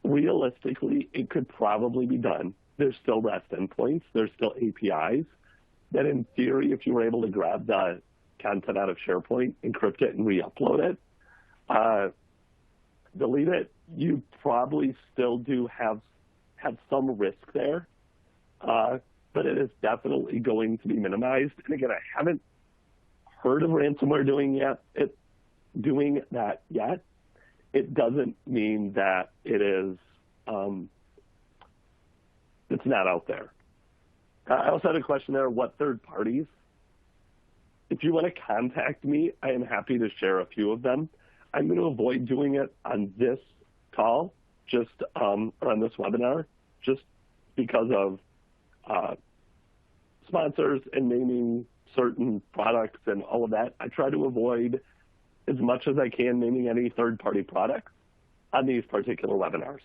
Realistically, it could probably be done. There's still REST endpoints. There's still APIs that, in theory, if you were able to grab the content out of SharePoint, encrypt it, and re-upload it, delete it, you probably still do have some risk there, but it is definitely going to be minimized. And again, I haven't heard of ransomware doing that yet. It doesn't mean that it is it's not out there. I also had a question there, what third parties? If you want to contact me, I am happy to share a few of them. I'm going to avoid doing it on this call, or on this webinar, just because of sponsors and naming certain products and all of that. I try to avoid as much as I can naming any third-party products on these particular webinars.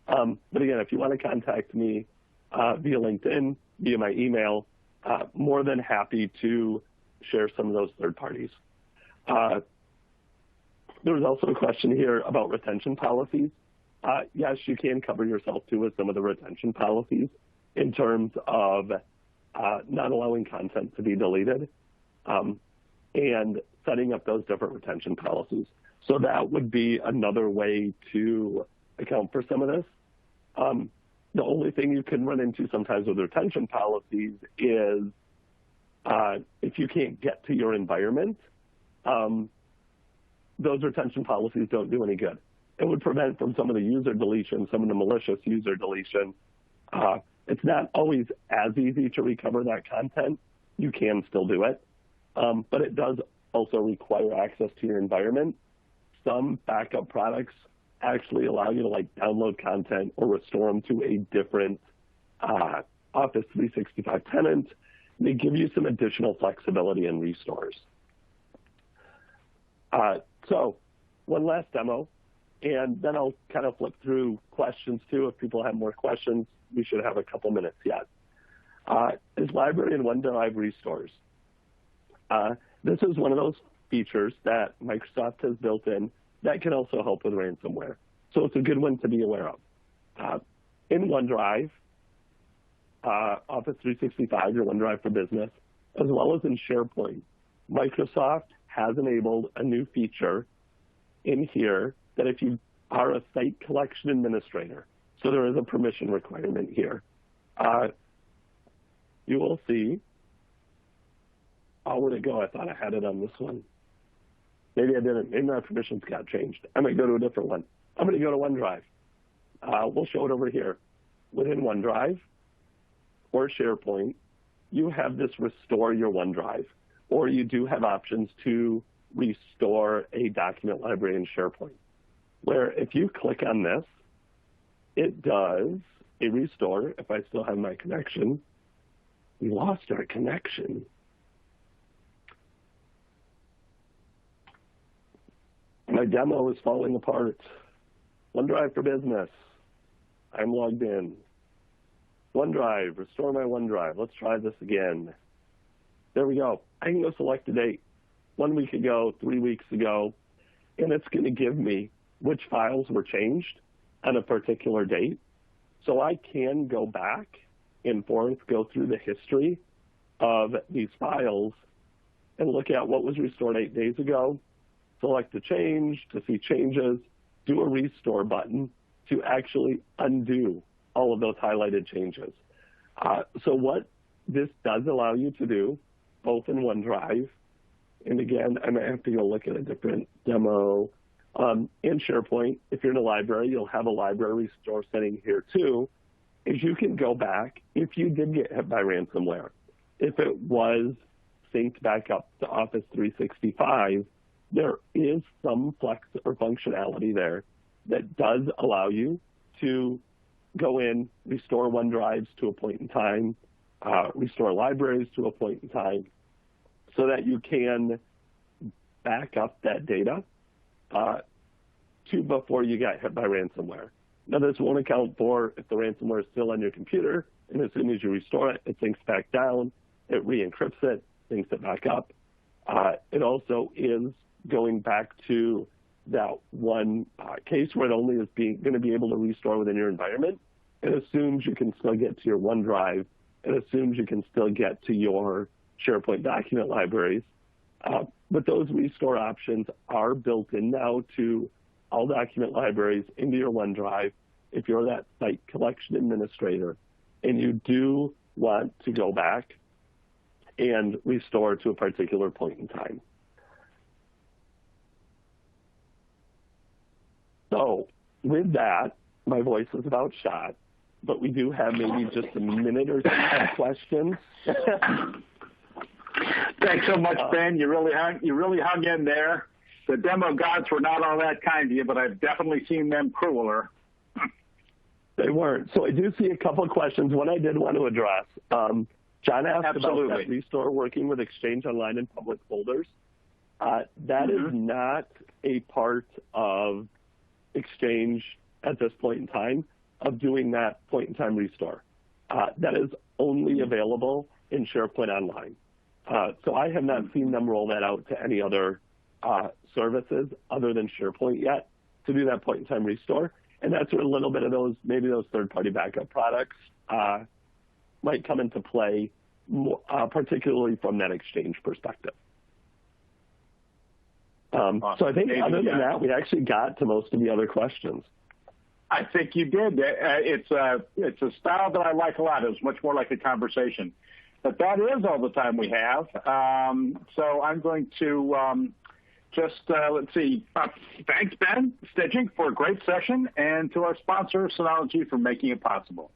But again, if you want to contact me via LinkedIn, via my email, more than happy to share some of those third parties. There was also a question here about retention policies. Yes, you can cover yourself too with some of the retention policies in terms of not allowing content to be deleted and setting up those different retention policies. So that would be another way to account for some of this. The only thing you can run into sometimes with retention policies is if you can't get to your environment, those retention policies don't do any good. It would prevent from some of the user deletion, some of the malicious user deletion. It's not always as easy to recover that content. You can still do it, but it does also require access to your environment. Some backup products actually allow you to download content or restore them to a different Office 365 tenant. They give you some additional flexibility in restores. So one last demo, and then I'll kind of flip through questions too. If people have more questions, we should have a couple minutes yet. Is library and OneDrive restores? This is one of those features that Microsoft has built in that can also help with ransomware. So it's a good one to be aware of. In OneDrive, Office 365, your OneDrive for Business, as well as in SharePoint, Microsoft has enabled a new feature in here that if you are a site collection administrator, so there is a permission requirement here, you will see, where'd it go? I thought I had it on this one. Maybe I didn't. Maybe my permissions got changed. I might go to a different one. I'm going to go to OneDrive. We'll show it over here. Within OneDrive or SharePoint, you have this restore your OneDrive, or you do have options to restore a document library in SharePoint, where if you click on this, it does a restore. If I still have my connection, we lost our connection. My demo is falling apart. OneDrive for Business. I'm logged in. OneDrive, restore my OneDrive. Let's try this again. There we go. I can go select a date. 1 week ago, 3 weeks ago, and it's going to give me which files were changed on a particular date. So I can go back and forth, go through the history of these files and look at what was restored 8 days ago, select a change to see changes, do a restore button to actually undo all of those highlighted changes. So what this does allow you to do, both in OneDrive, and again, I might have to go look at a different demo, in SharePoint, if you're in a library, you'll have a library restore setting here too, is you can go back if you did get hit by ransomware. If it was synced back up to Office 365, there is some flex or functionality there that does allow you to go in, restore OneDrives to a point in time, restore libraries to a point in time, so that you can back up that data to before you got hit by ransomware. Now, this won't account for if the ransomware is still on your computer, and as soon as you restore it, it syncs back down, it re-encrypts it, syncs it back up. It also is going back to that one case where it only is going to be able to restore within your environment. It assumes you can still get to your OneDrive. It assumes you can still get to your SharePoint document libraries. But those restore options are built in now to all document libraries into your OneDrive if you're that site collection administrator and you do want to go back and restore to a particular point in time. So with that, my voice is about shot, but we do have maybe just a minute or two of questions. Thanks so much, Ben. You really hung in there. The demo gods were not all that kind to you, but I've definitely seen them crueler. They weren't. So I do see a couple of questions. One I did want to address. John asked about that restore working with Exchange Online and public folders. That is not a part of Exchange at this point in time. of doing that point-in-time restore. That is only available in SharePoint Online. So I have not seen them roll that out to any other services other than SharePoint yet to do that point-in-time restore. And that's where a little bit of maybe those third-party backup products might come into play, more, particularly from that Exchange perspective. Awesome. So I think other than that, we actually got to most of the other questions. I think you did. It's a style that I like a lot. It was much more like a conversation. But that is all the time we have. So I'm going to let's see. Thanks, Ben Stidging, for a great session, and to our sponsor, Synology, for making it possible.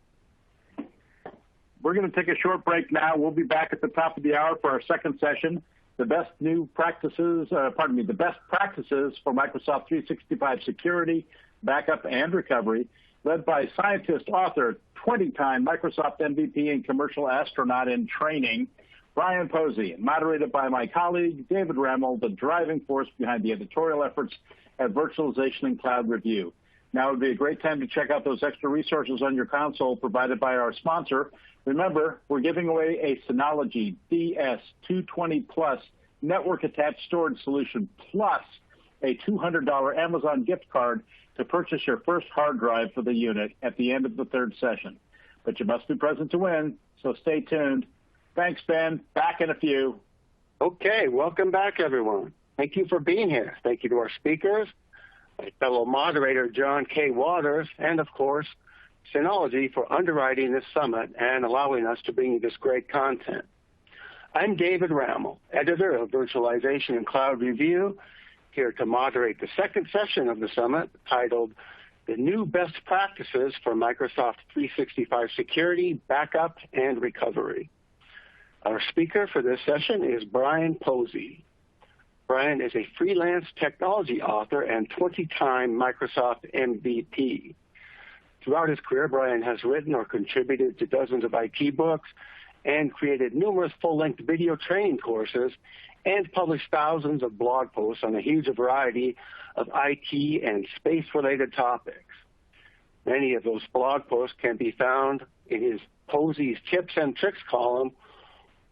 We're going to take a short break now. We'll be back at the top of the hour for our second session, the best practices for Microsoft 365 security, backup, and recovery, led by scientist, author, 20-time Microsoft MVP and commercial astronaut in training, Brian Posey, moderated by my colleague, David Ramel, the driving force behind the editorial efforts at Virtualization and Cloud Review. Now would be a great time to check out those extra resources on your console provided by our sponsor. Remember, we're giving away a Synology DS220 Plus network-attached storage solution plus a $200 Amazon gift card to purchase your first hard drive for the unit at the end of the third session. But you must be present to win, so stay tuned. Thanks, Ben. Back in a few. Okay, welcome back, everyone. Thank you for being here. Thank you to our speakers, my fellow moderator, John K. Waters, and, of course, Synology for underwriting this summit and allowing us to bring you this great content. I'm David Ramel, editor of Virtualization and Cloud Review, here to moderate the second session of the summit titled The New Best Practices for Microsoft 365 Security, Backup, and Recovery. Our speaker for this session is Brian Posey. Brian is a freelance technology author and 20-time Microsoft MVP. Throughout his career, Brian has written or contributed to dozens of IT books and created numerous full-length video training courses and published thousands of blog posts on a huge variety of IT and space-related topics. Many of those blog posts can be found in his Posey's Tips and Tricks column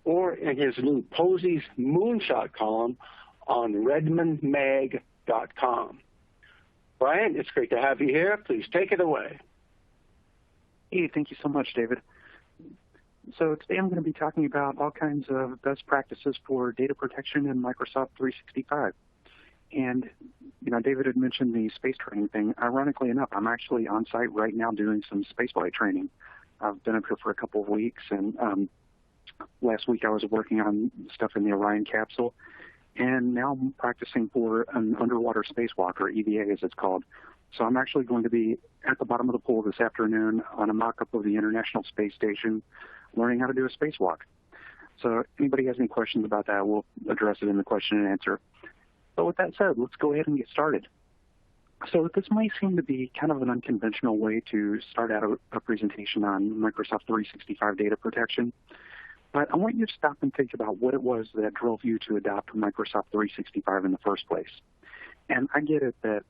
or in his new Posey's Moonshot column on redmondmag.com. Brian, it's great to have you here. Please take it away. Hey, thank you so much, David. So today I'm going to be talking about all kinds of best practices for data protection in Microsoft 365. And, David had mentioned the space training thing. Ironically enough, I'm actually on site right now doing some spaceflight training. I've been up here for a couple of weeks, and last week I was working on stuff in the Orion capsule, and now I'm practicing for an underwater spacewalk, or EVA as it's called. So I'm actually going to be at the bottom of the pool this afternoon on a mock-up of the International Space Station, learning how to do a spacewalk. So if anybody has any questions about that, we'll address it in the question and answer. But with that said, let's go ahead and get started. So this might seem to be kind of an unconventional way to start out a presentation on Microsoft 365 data protection. But I want you to stop and think about what it was that drove you to adopt Microsoft 365 in the first place. And I get it that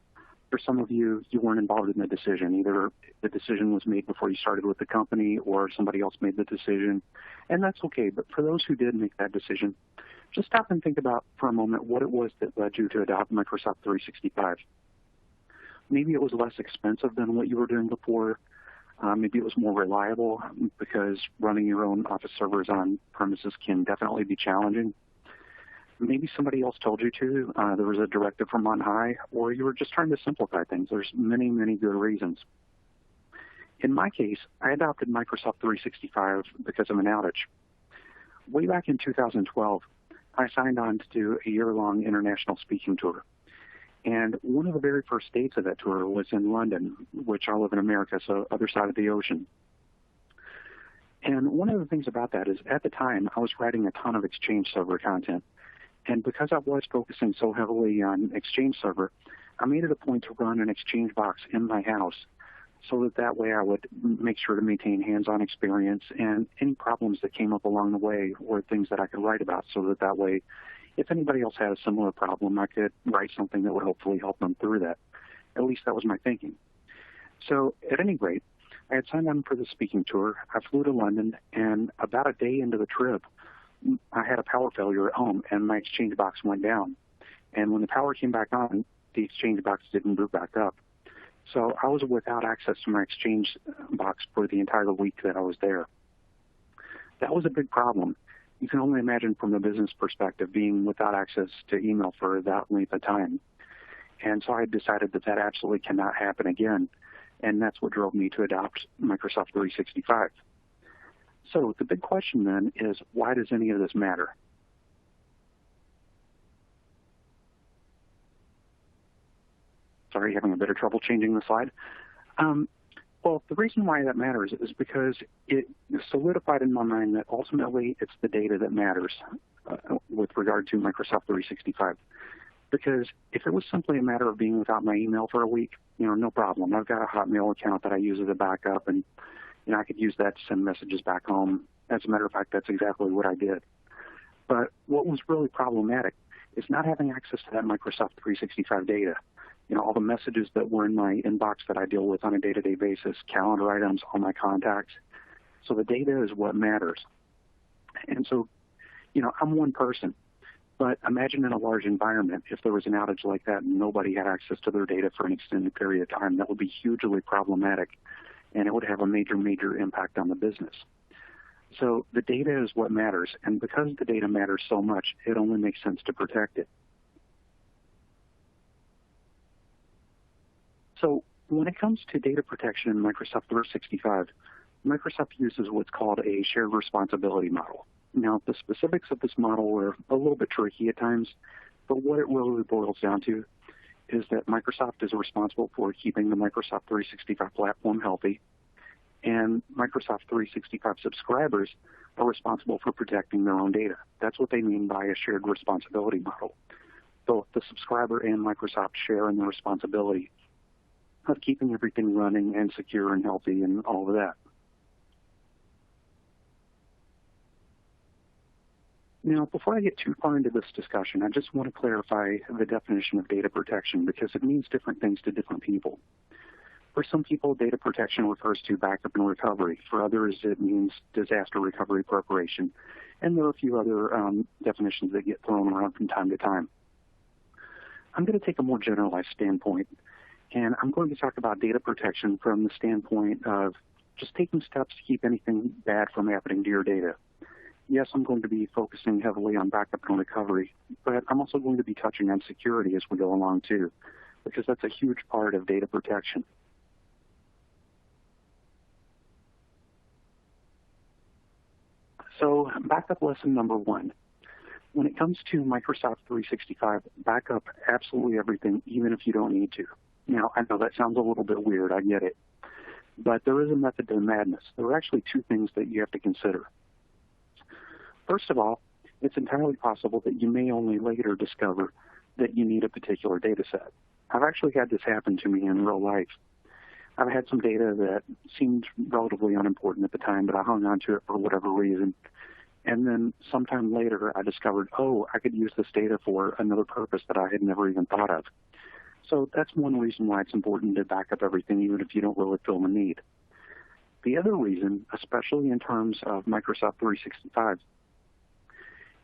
for some of you, you weren't involved in the decision. Either the decision was made before you started with the company or somebody else made the decision, and that's okay. But for those who did make that decision, just stop and think about for a moment what it was that led you to adopt Microsoft 365. Maybe it was less expensive than what you were doing before. Maybe it was more reliable because running your own Office servers on premises can definitely be challenging. Maybe somebody else told you to. There was a directive from on high, or you were just trying to simplify things. There's many, many good reasons. In my case, I adopted Microsoft 365 because of an outage. Way back in 2012, I signed on to do a year-long international speaking tour. And one of the very first dates of that tour was in London, which I live in America, so other side of the ocean. And one of the things about that is at the time, I was writing a ton of Exchange Server content. And because I was focusing so heavily on Exchange Server, I made it a point to run an Exchange box in my house so that way I would make sure to maintain hands-on experience, and any problems that came up along the way were things that I could write about so that way, if anybody else had a similar problem, I could write something that would hopefully help them through that. At least that was my thinking. So at any rate, I had signed on for the speaking tour. I flew to London, and about a day into the trip, I had a power failure at home, and my Exchange box went down. And when the power came back on, the Exchange box didn't boot back up. So I was without access to my Exchange box for the entire week that I was there. That was a big problem. You can only imagine from a business perspective being without access to email for that length of time. And so I decided that that absolutely cannot happen again. And that's what drove me to adopt Microsoft 365. So the big question then is, why does any of this matter? Sorry, having a bit of trouble changing the slide. Well, the reason why that matters is because it solidified in my mind that ultimately it's the data that matters with regard to Microsoft 365. Because if it was simply a matter of being without my email for a week, no problem. I've got a Hotmail account that I use as a backup, and I could use that to send messages back home. As a matter of fact, that's exactly what I did. But what was really problematic is not having access to that Microsoft 365 data. All the messages that were in my inbox that I deal with on a day-to-day basis, calendar items, all my contacts. So the data is what matters. And so, I'm one person. But imagine in a large environment, if there was an outage like that and nobody had access to their data for an extended period of time, that would be hugely problematic, and it would have a major, major impact on the business. So the data is what matters, and because the data matters so much, it only makes sense to protect it. So when it comes to data protection in Microsoft 365, Microsoft uses what's called a shared responsibility model. Now, the specifics of this model are a little bit tricky at times, but what it really boils down to is that Microsoft is responsible for keeping the Microsoft 365 platform healthy, and Microsoft 365 subscribers are responsible for protecting their own data. That's what they mean by a shared responsibility model. Both the subscriber and Microsoft share in the responsibility of keeping everything running and secure and healthy and all of that. Now, before I get too far into this discussion, I just want to clarify the definition of data protection because it means different things to different people. For some people, data protection refers to backup and recovery. For others, it means disaster recovery preparation. And there are a few other definitions that get thrown around from time to time. I'm going to take a more generalized standpoint, and I'm going to talk about data protection from the standpoint of just taking steps to keep anything bad from happening to your data. Yes, I'm going to be focusing heavily on backup and recovery, but I'm also going to be touching on security as we go along too, because that's a huge part of data protection. So backup lesson number 1. When it comes to Microsoft 365, back up absolutely everything, even if you don't need to. Now, I know that sounds a little bit weird, I get it. But there is a method to the madness. There are actually 2 things that you have to consider. First of all, it's entirely possible that you may only later discover that you need a particular data set. I've actually had this happen to me in real life. I've had some data that seemed relatively unimportant at the time, but I hung on to it for whatever reason. And then sometime later, I discovered, I could use this data for another purpose that I had never even thought of. So that's one reason why it's important to back up everything, even if you don't really feel the need. The other reason, especially in terms of Microsoft 365,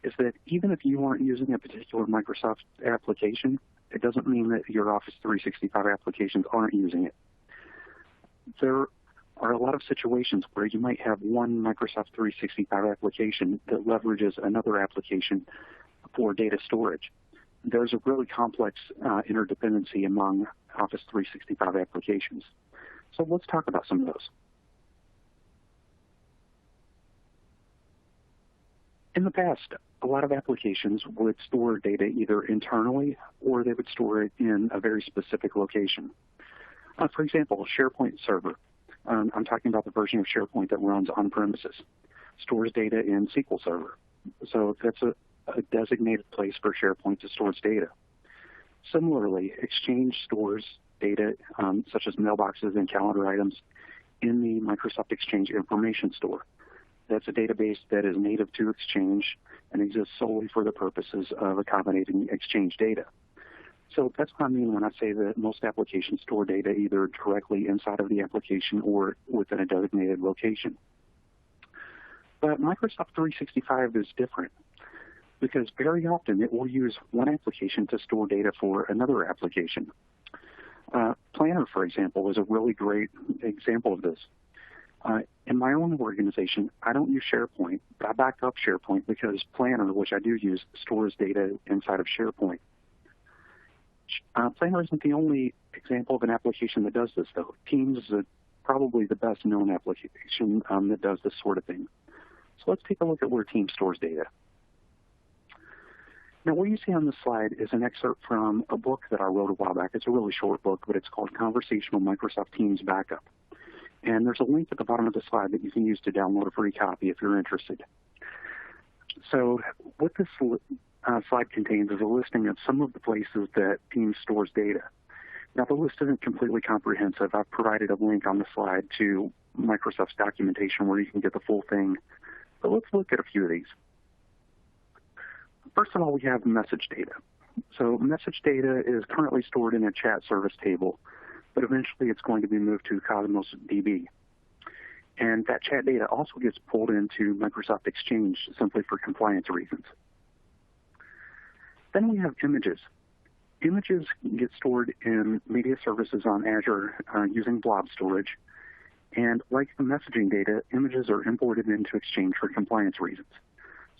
is that even if you aren't using a particular Microsoft application, it doesn't mean that your Office 365 applications aren't using it. There are a lot of situations where you might have one Microsoft 365 application that leverages another application for data storage. There's a really complex interdependency among Office 365 applications. So let's talk about some of those. In the past, a lot of applications would store data either internally or they would store it in a very specific location. For example, a SharePoint server. I'm talking about the version of SharePoint that runs on premises. Stores data in SQL Server. So that's a designated place for SharePoint to store its data. Similarly, Exchange stores data such as mailboxes and calendar items in the Microsoft Exchange Information Store. That's a database that is native to Exchange and exists solely for the purposes of accommodating Exchange data. So that's what I mean when I say that most applications store data either directly inside of the application or within a designated location. But Microsoft 365 is different because very often it will use one application to store data for another application. Planner, for example, is a really great example of this. In my own organization, I don't use SharePoint, but I back up SharePoint because Planner, which I do use, stores data inside of SharePoint. Planner isn't the only example of an application that does this, though. Teams is probably the best known application that does this sort of thing. So let's take a look at where Teams stores data. Now, what you see on this slide is an excerpt from a book that I wrote a while back. It's a really short book, but it's called Conversational Microsoft Teams Backup. And there's a link at the bottom of the slide that you can use to download a free copy if you're interested. So what this slide contains is a listing of some of the places that Teams stores data. Now, the list isn't completely comprehensive. I've provided a link on the slide to Microsoft's documentation where you can get the full thing. But let's look at a few of these. First of all, we have message data. So message data is currently stored in a chat service table, but eventually it's going to be moved to Cosmos DB. And that chat data also gets pulled into Microsoft Exchange simply for compliance reasons. Then we have images. Images get stored in media services on Azure using blob storage. And like the messaging data, images are imported into Exchange for compliance reasons.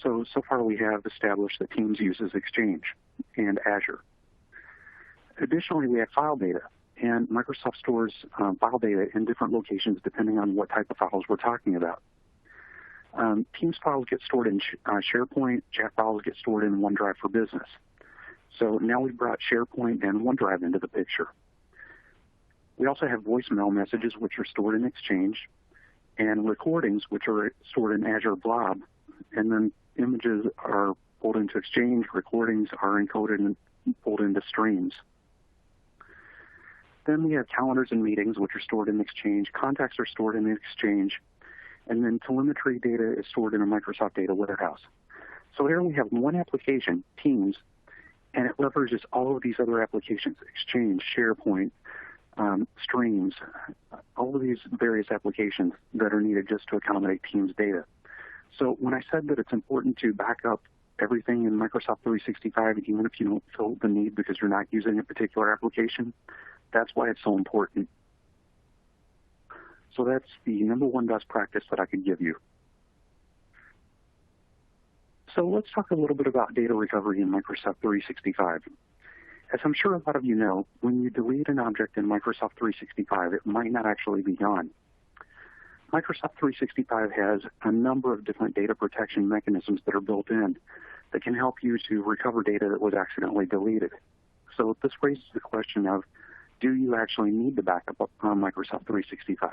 So far we have established that Teams uses Exchange and Azure. Additionally, we have file data, and Microsoft stores file data in different locations depending on what type of files we're talking about. Teams files get stored in SharePoint, chat files get stored in OneDrive for Business. So now we've brought SharePoint and OneDrive into the picture. We also have voicemail messages, which are stored in Exchange, and recordings, which are stored in Azure Blob, and then images are pulled into Exchange, recordings are encoded and pulled into streams. Then we have calendars and meetings, which are stored in Exchange. Contacts are stored in Exchange. And then telemetry data is stored in a Microsoft data warehouse. So here we have one application, Teams, and it leverages all of these other applications, Exchange, SharePoint, streams, all of these various applications that are needed just to accommodate Teams data. So when I said that it's important to back up everything in Microsoft 365, even if you don't feel the need because you're not using a particular application, that's why it's so important. So that's the number one best practice that I could give you. So let's talk a little bit about data recovery in Microsoft 365. As I'm sure a lot of you know, when you delete an object in Microsoft 365, it might not actually be gone. Microsoft 365 has a number of different data protection mechanisms that are built in that can help you to recover data that was accidentally deleted. So this raises the question of, do you actually need to back up on Microsoft 365?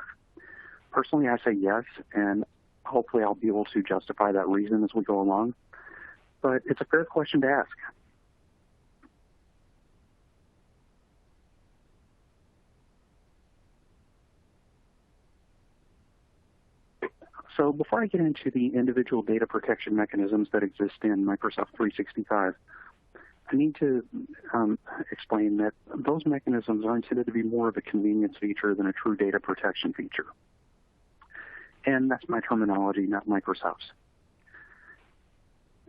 Personally, I say yes, and hopefully I'll be able to justify that reason as we go along. But it's a fair question to ask. So before I get into the individual data protection mechanisms that exist in Microsoft 365, I need to explain that those mechanisms are intended to be more of a convenience feature than a true data protection feature. And that's my terminology, not Microsoft's.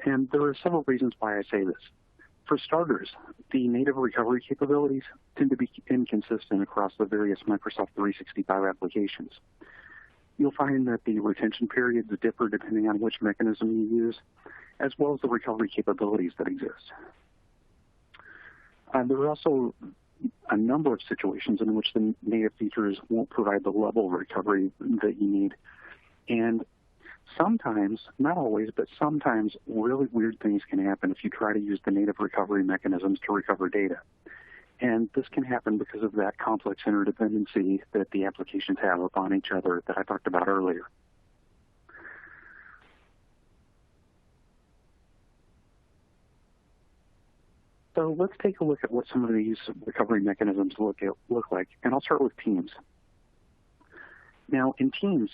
And there are several reasons why I say this. For starters, the native recovery capabilities tend to be inconsistent across the various Microsoft 365 applications. You'll find that the retention periods differ depending on which mechanism you use, as well as the recovery capabilities that exist. There are also a number of situations in which the native features won't provide the level of recovery that you need. And sometimes, not always, but sometimes really weird things can happen if you try to use the native recovery mechanisms to recover data. And this can happen because of that complex interdependency that the applications have upon each other that I talked about earlier. So let's take a look at what some of these recovery mechanisms look like, and I'll start with Teams. Now, in Teams,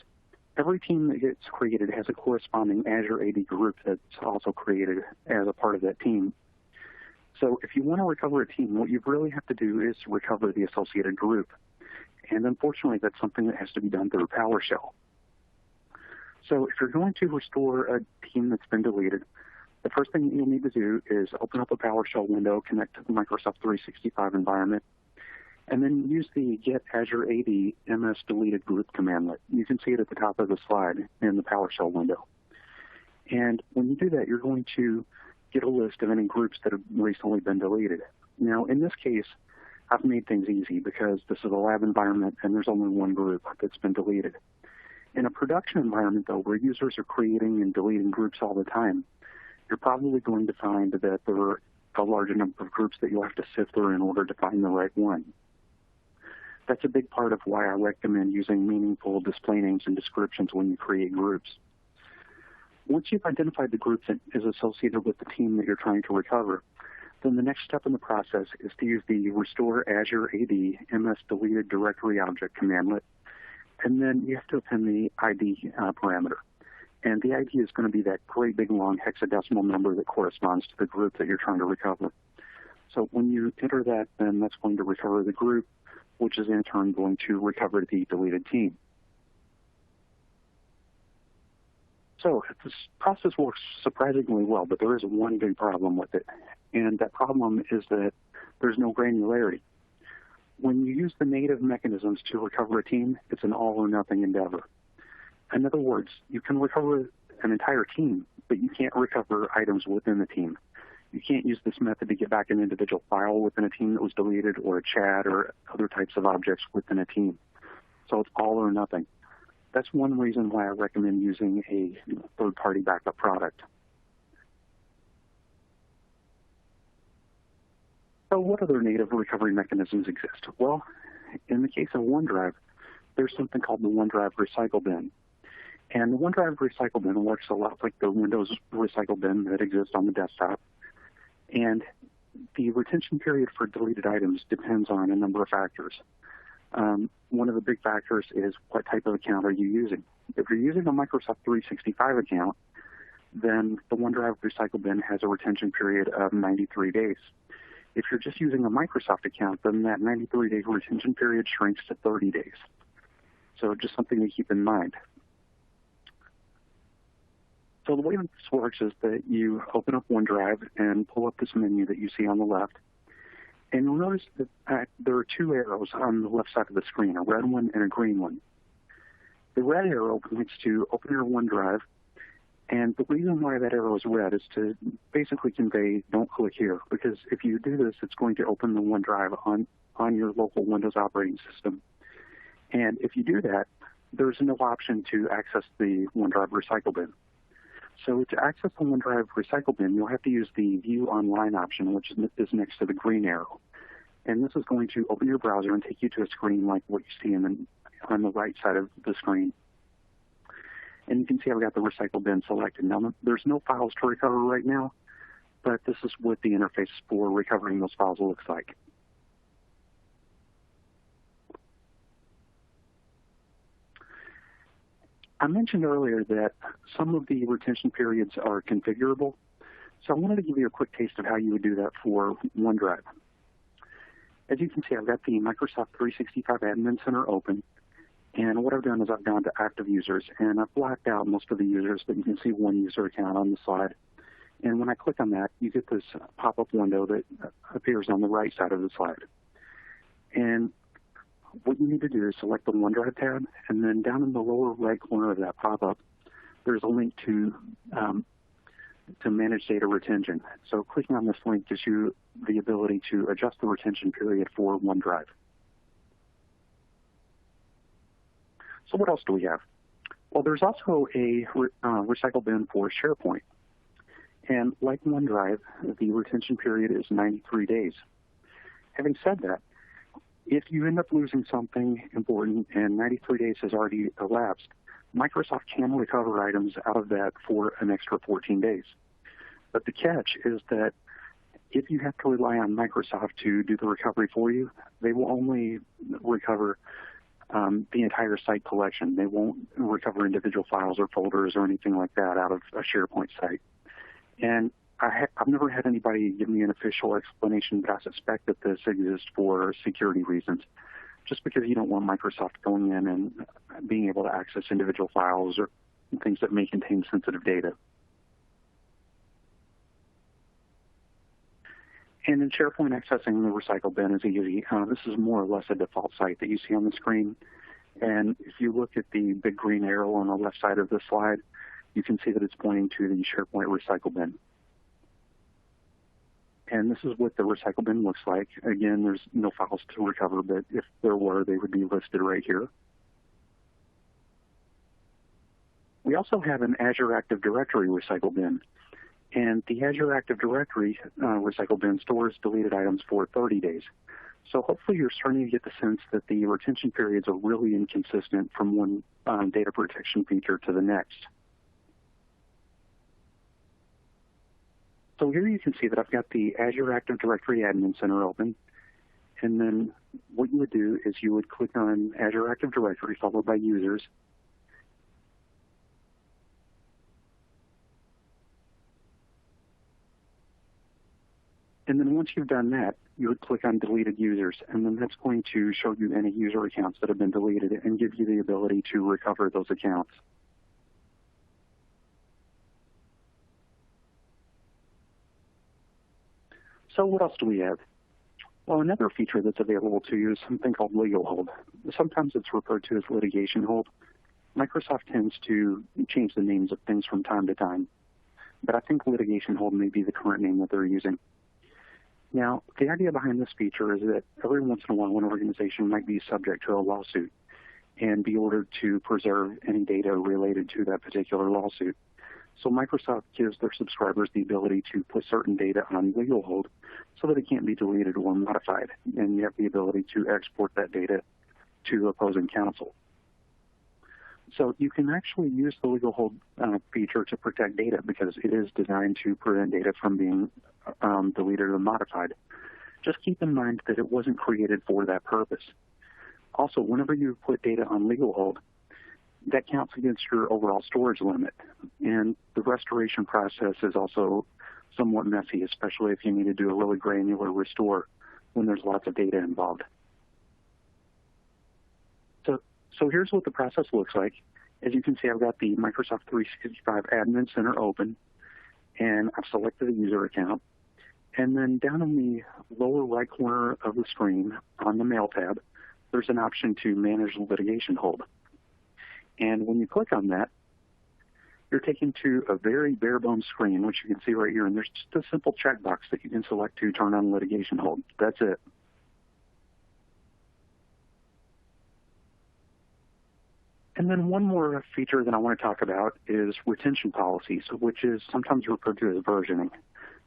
every team that gets created has a corresponding Azure AD group that's also created as a part of that team. So if you want to recover a team, what you really have to do is recover the associated group. And unfortunately, that's something that has to be done through PowerShell. So if you're going to restore a team that's been deleted, the first thing that you'll need to do is open up a PowerShell window, connect to the Microsoft 365 environment, and then use the get Azure AD MS deleted group commandlet. You can see it at the top of the slide in the PowerShell window. And when you do that, you're going to get a list of any groups that have recently been deleted. Now, in this case, I've made things easy because this is a lab environment and there's only one group that's been deleted. In a production environment, though, where users are creating and deleting groups all the time, you're probably going to find that there are a larger number of groups that you'll have to sift through in order to find the right one. That's a big part of why I recommend using meaningful display names and descriptions when you create groups. Once you've identified the group that is associated with the team that you're trying to recover, then the next step in the process is to use the restore Azure AD MS deleted directory object commandlet, and then you have to append the ID parameter. And the ID is going to be that great big long hexadecimal number that corresponds to the group that you're trying to recover. So when you enter that, then that's going to recover the group, which is in turn going to recover the deleted team. So this process works surprisingly well, but there is one big problem with it. And that problem is that there's no granularity. When you use the native mechanisms to recover a team, it's an all or nothing endeavor. In other words, you can recover an entire team, but you can't recover items within the team. You can't use this method to get back an individual file within a team that was deleted, or a chat, or other types of objects within a team. So it's all or nothing. That's one reason why I recommend using a third-party backup product. So what other native recovery mechanisms exist? Well, in the case of OneDrive, there's something called the OneDrive Recycle Bin. And the OneDrive Recycle Bin works a lot like the Windows Recycle Bin that exists on the desktop. And the retention period for deleted items depends on a number of factors. One of the big factors is what type of account are you using. If you're using a Microsoft 365 account, then the OneDrive Recycle Bin has a retention period of 93 days. If you're just using a Microsoft account, then that 93-day retention period shrinks to 30 days. So just something to keep in mind. So the way that this works is that you open up OneDrive and pull up this menu that you see on the left. And you'll notice that there are two arrows on the left side of the screen, a red one and a green one. The red arrow points to open your OneDrive, and the reason why that arrow is red is to basically convey don't click here, because if you do this, it's going to open the OneDrive on your local Windows operating system. And if you do that, there's no option to access the OneDrive Recycle Bin. So to access the OneDrive Recycle Bin, you'll have to use the View Online option, which is next to the green arrow. And this is going to open your browser and take you to a screen like what you see on the right side of the screen. And you can see I've got the Recycle Bin selected. Now, there's no files to recover right now, but this is what the interface for recovering those files looks like. I mentioned earlier that some of the retention periods are configurable, so I wanted to give you a quick taste of how you would do that for OneDrive. As you can see, I've got the Microsoft 365 Admin Center open, and what I've done is I've gone to active users, and I've blacked out most of the users, but you can see one user account on the slide. And when I click on that, you get this pop-up window that appears on the right side of the slide. And what you need to do is select the OneDrive tab, and then down in the lower right corner of that pop-up, there's a link to manage data retention. So clicking on this link gives you the ability to adjust the retention period for OneDrive. So what else do we have? Well, there's also a recycle bin for SharePoint. And like OneDrive, the retention period is 93 days. Having said that, if you end up losing something important and 93 days has already elapsed, Microsoft can recover items out of that for an extra 14 days. But the catch is that if you have to rely on Microsoft to do the recovery for you, they will only recover the entire site collection. They won't recover individual files or folders or anything like that out of a SharePoint site. And I've never had anybody give me an official explanation, but I suspect that this exists for security reasons. Just because you don't want Microsoft going in and being able to access individual files or things that may contain sensitive data. And in SharePoint, accessing the recycle bin is easy. This is more or less a default site that you see on the screen. And if you look at the big green arrow on the left side of the slide, you can see that it's pointing to the SharePoint recycle bin. And this is what the recycle bin looks like. Again, there's no files to recover, but if there were, they would be listed right here. We also have an Azure Active Directory recycle bin. And the Azure Active Directory recycle bin stores deleted items for 30 days. So hopefully you're starting to get the sense that the retention periods are really inconsistent from one data protection feature to the next. So here you can see that I've got the Azure Active Directory Admin Center open. And then what you would do is you would click on Azure Active Directory followed by Users. And then once you've done that, you would click on Deleted Users, and then that's going to show you any user accounts that have been deleted and give you the ability to recover those accounts. So what else do we have? Well, another feature that's available to you is something called Legal Hold. Sometimes it's referred to as Litigation Hold. Microsoft tends to change the names of things from time to time, but I think Litigation Hold may be the current name that they're using. Now, the idea behind this feature is that every once in a while, an organization might be subject to a lawsuit and be ordered to preserve any data related to that particular lawsuit. So Microsoft gives their subscribers the ability to put certain data on legal hold so that it can't be deleted or modified, and you have the ability to export that data to opposing counsel. So you can actually use the legal hold feature to protect data because it is designed to prevent data from being deleted or modified. Just keep in mind that it wasn't created for that purpose. Also, whenever you put data on legal hold, that counts against your overall storage limit. And the restoration process is also somewhat messy, especially if you need to do a really granular restore when there's lots of data involved. So here's what the process looks like. As you can see, I've got the Microsoft 365 Admin Center open, and I've selected a user account. And then down in the lower right corner of the screen on the Mail tab, there's an option to manage litigation hold. And when you click on that, you're taken to a very bare-bones screen, which you can see right here. And there's just a simple checkbox that you can select to turn on litigation hold. That's it. And then one more feature that I want to talk about is retention policies, which is sometimes referred to as versioning.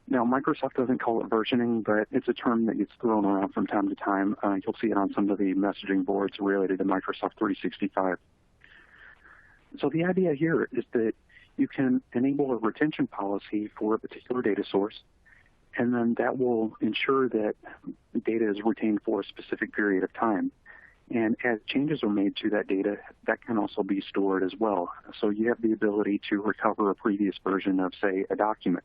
Now, Microsoft doesn't call it versioning, but it's a term that gets thrown around from time to time. You'll see it on some of the messaging boards related to Microsoft 365. So the idea here is that you can enable a retention policy for a particular data source, and then that will ensure that data is retained for a specific period of time. And as changes are made to that data, that can also be stored as well. So you have the ability to recover a previous version of, say, a document.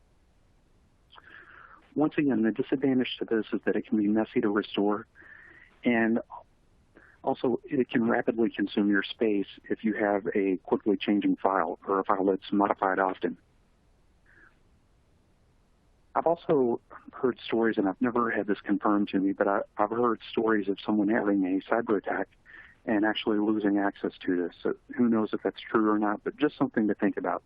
Once again, the disadvantage to this is that it can be messy to restore, and also it can rapidly consume your space if you have a quickly changing file or a file that's modified often. I've also heard stories, and I've never had this confirmed to me, but I've heard stories of someone having a cyber attack and actually losing access to this. So who knows if that's true or not, but just something to think about.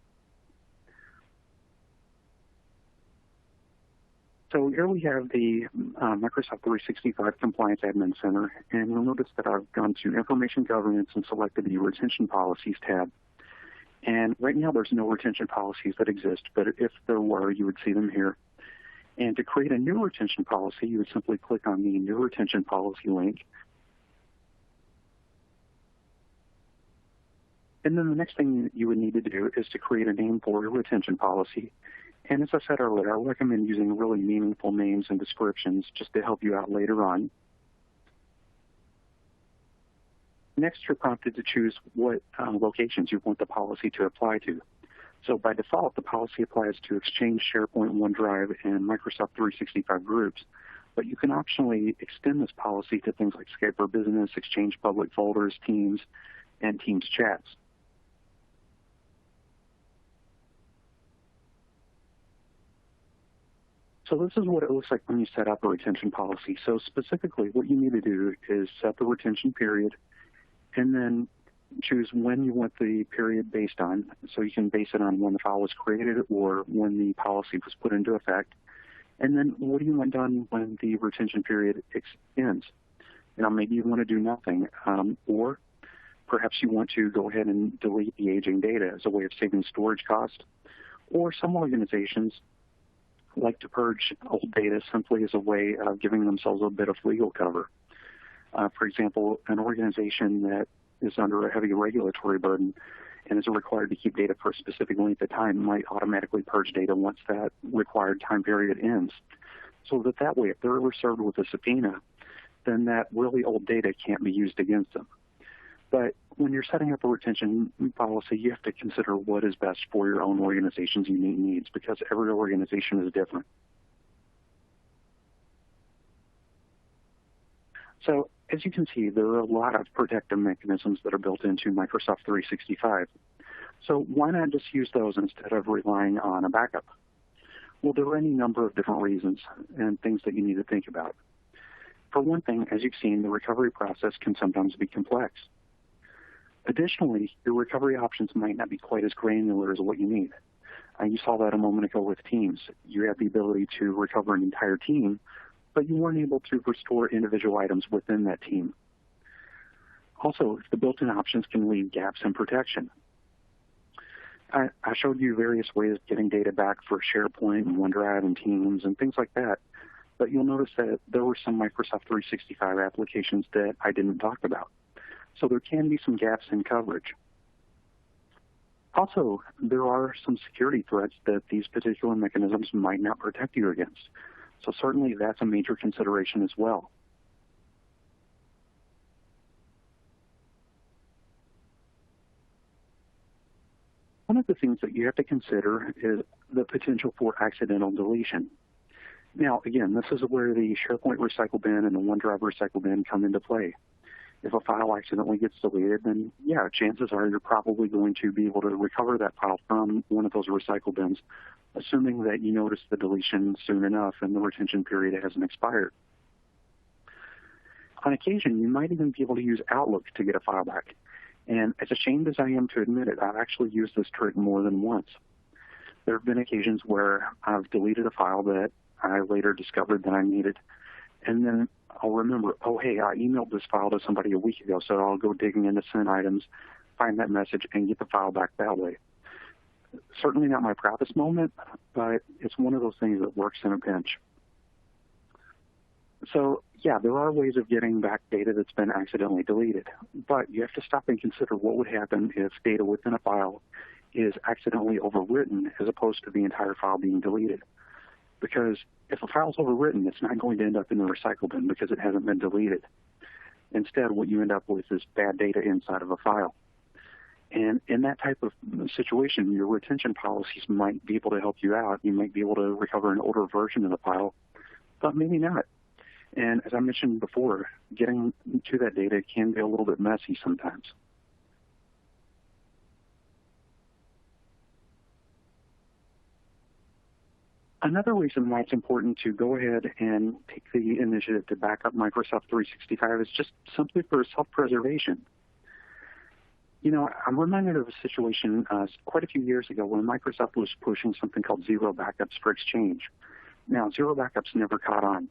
So here we have the Microsoft 365 Compliance Admin Center, and you'll notice that I've gone to Information Governance and selected the Retention Policies tab. And right now there's no retention policies that exist, but if there were, you would see them here. And to create a new retention policy, you would simply click on the New Retention Policy link. And then the next thing you would need to do is to create a name for your retention policy. And as I said earlier, I recommend using really meaningful names and descriptions just to help you out later on. Next, you're prompted to choose what locations you want the policy to apply to. So by default, the policy applies to Exchange, SharePoint, OneDrive, and Microsoft 365 groups, but you can optionally extend this policy to things like Skype for Business, Exchange Public Folders, Teams, and Teams chats. So this is what it looks like when you set up a retention policy. So specifically, what you need to do is set the retention period and then choose when you want the period based on. So you can base it on when the file was created or when the policy was put into effect. And then what do you want done when the retention period ends? You know, maybe you want to do nothing, or perhaps you want to go ahead and delete the aging data as a way of saving storage cost. Or some organizations like to purge old data simply as a way of giving themselves a bit of legal cover. For example, an organization that is under a heavy regulatory burden and is required to keep data for a specific length of time might automatically purge data once that required time period ends. So that way, if they're ever served with a subpoena, then that really old data can't be used against them. But when you're setting up a retention policy, you have to consider what is best for your own organization's unique needs, because every organization is different. So as you can see, there are a lot of protective mechanisms that are built into Microsoft 365. So why not just use those instead of relying on a backup? Well, there are any number of different reasons and things that you need to think about. For one thing, as you've seen, the recovery process can sometimes be complex. Additionally, your recovery options might not be quite as granular as what you need. You saw that a moment ago with Teams. You have the ability to recover an entire team, but you weren't able to restore individual items within that team. Also, the built-in options can leave gaps in protection. I showed you various ways of getting data back for SharePoint and OneDrive and Teams and things like that, but you'll notice that there were some Microsoft 365 applications that I didn't talk about. So there can be some gaps in coverage. Also, there are some security threats that these particular mechanisms might not protect you against. So certainly that's a major consideration as well. One of the things that you have to consider is the potential for accidental deletion. Now, again, this is where the SharePoint recycle bin and the OneDrive recycle bin come into play. If a file accidentally gets deleted, then yeah, chances are you're probably going to be able to recover that file from one of those recycle bins, assuming that you notice the deletion soon enough and the retention period hasn't expired. On occasion, you might even be able to use Outlook to get a file back. And as ashamed as I am to admit it, I've actually used this trick more than once. There have been occasions where I've deleted a file that I later discovered that I needed, and then I'll remember, oh, hey, I emailed this file to somebody a week ago, so I'll go digging into sent items, find that message, and get the file back that way. Certainly not my proudest moment, but it's one of those things that works in a pinch. So, yeah, there are ways of getting back data that's been accidentally deleted, but you have to stop and consider what would happen if data within a file is accidentally overwritten as opposed to the entire file being deleted. Because if a file is overwritten, it's not going to end up in the recycle bin because it hasn't been deleted. Instead, what you end up with is bad data inside of a file. And in that type of situation, your retention policies might be able to help you out. You might be able to recover an older version of the file, but maybe not. And as I mentioned before, getting to that data can be a little bit messy sometimes. Another reason why it's important to go ahead and take the initiative to back up Microsoft 365 is just simply for self-preservation. You know, I'm reminded of a situation quite a few years ago when Microsoft was pushing something called Zero Backups for Exchange. Now, Zero Backups never caught on,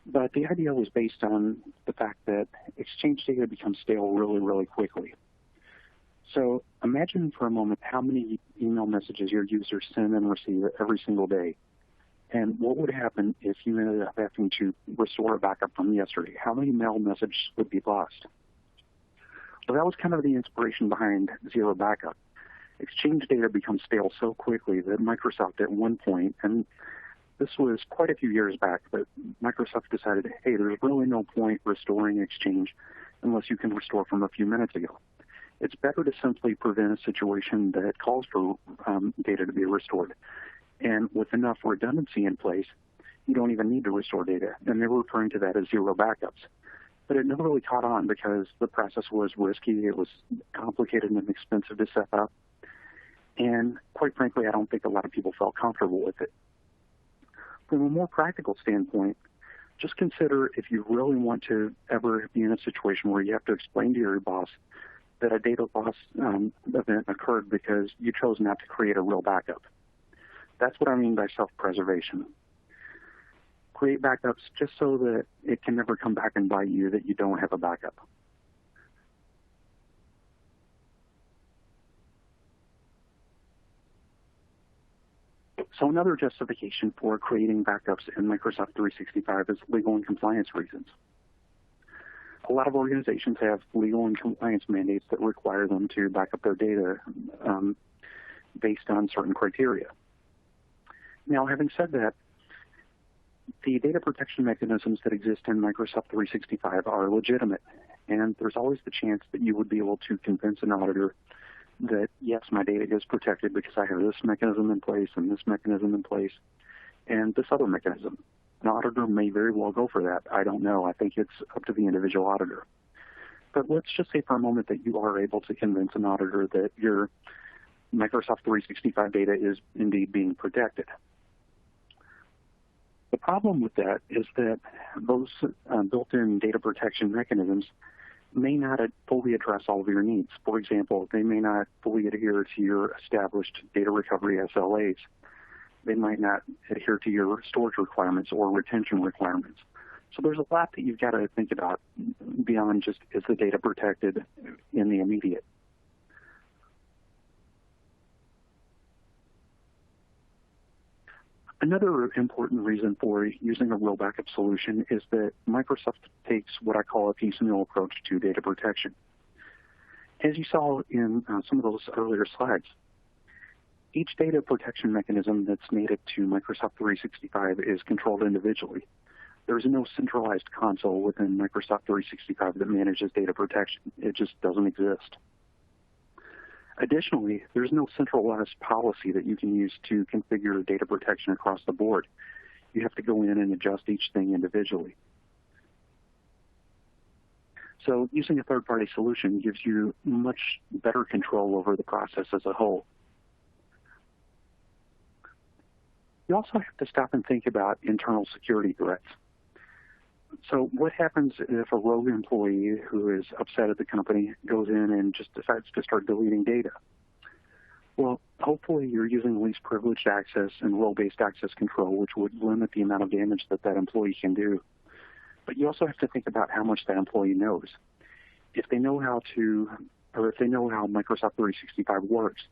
but the idea was based on the fact that Exchange data becomes stale really, really quickly. So imagine for a moment how many email messages your users send and receive every single day. And what would happen if you ended up having to restore a backup from yesterday? How many mail messages would be lost? Well, that was kind of the inspiration behind Zero Backup. Exchange data becomes stale so quickly that Microsoft at one point, and this was quite a few years back, but Microsoft decided, hey, there's really no point restoring Exchange unless you can restore from a few minutes ago. It's better to simply prevent a situation that calls for data to be restored. And with enough redundancy in place, you don't even need to restore data. And they were referring to that as zero backups. But it never really caught on because the process was risky, it was complicated and expensive to set up. And quite frankly, I don't think a lot of people felt comfortable with it. From a more practical standpoint, just consider if you really want to ever be in a situation where you have to explain to your boss that a data loss event occurred because you chose not to create a real backup. That's what I mean by self-preservation. Create backups just so that it can never come back and bite you that you don't have a backup. So another justification for creating backups in Microsoft 365 is legal and compliance reasons. A lot of organizations have legal and compliance mandates that require them to back up their data based on certain criteria. Now, having said that, the data protection mechanisms that exist in Microsoft 365 are legitimate, and there's always the chance that you would be able to convince an auditor that, yes, my data is protected because I have this mechanism in place and this mechanism in place and this other mechanism. An auditor may very well go for that. I don't know. I think it's up to the individual auditor. But let's just say for a moment that you are able to convince an auditor that your Microsoft 365 data is indeed being protected. The problem with that is that those built-in data protection mechanisms may not fully address all of your needs. For example, they may not fully adhere to your established data recovery SLAs. They might not adhere to your storage requirements or retention requirements. So there's a lot that you've got to think about beyond just, is the data protected in the immediate. Another important reason for using a real backup solution is that Microsoft takes what I call a piecemeal approach to data protection. As you saw in some of those earlier slides, each data protection mechanism that's native to Microsoft 365 is controlled individually. There is no centralized console within Microsoft 365 that manages data protection. It just doesn't exist. Additionally, there's no centralized policy that you can use to configure data protection across the board. You have to go in and adjust each thing individually. So using a third-party solution gives you much better control over the process as a whole. You also have to stop and think about internal security threats. So what happens if a rogue employee who is upset at the company goes in and just decides to start deleting data? Well, hopefully you're using least privileged access and role-based access control, which would limit the amount of damage that that employee can do. But you also have to think about how much that employee knows. If they know how to, or if they know how Microsoft 365 works,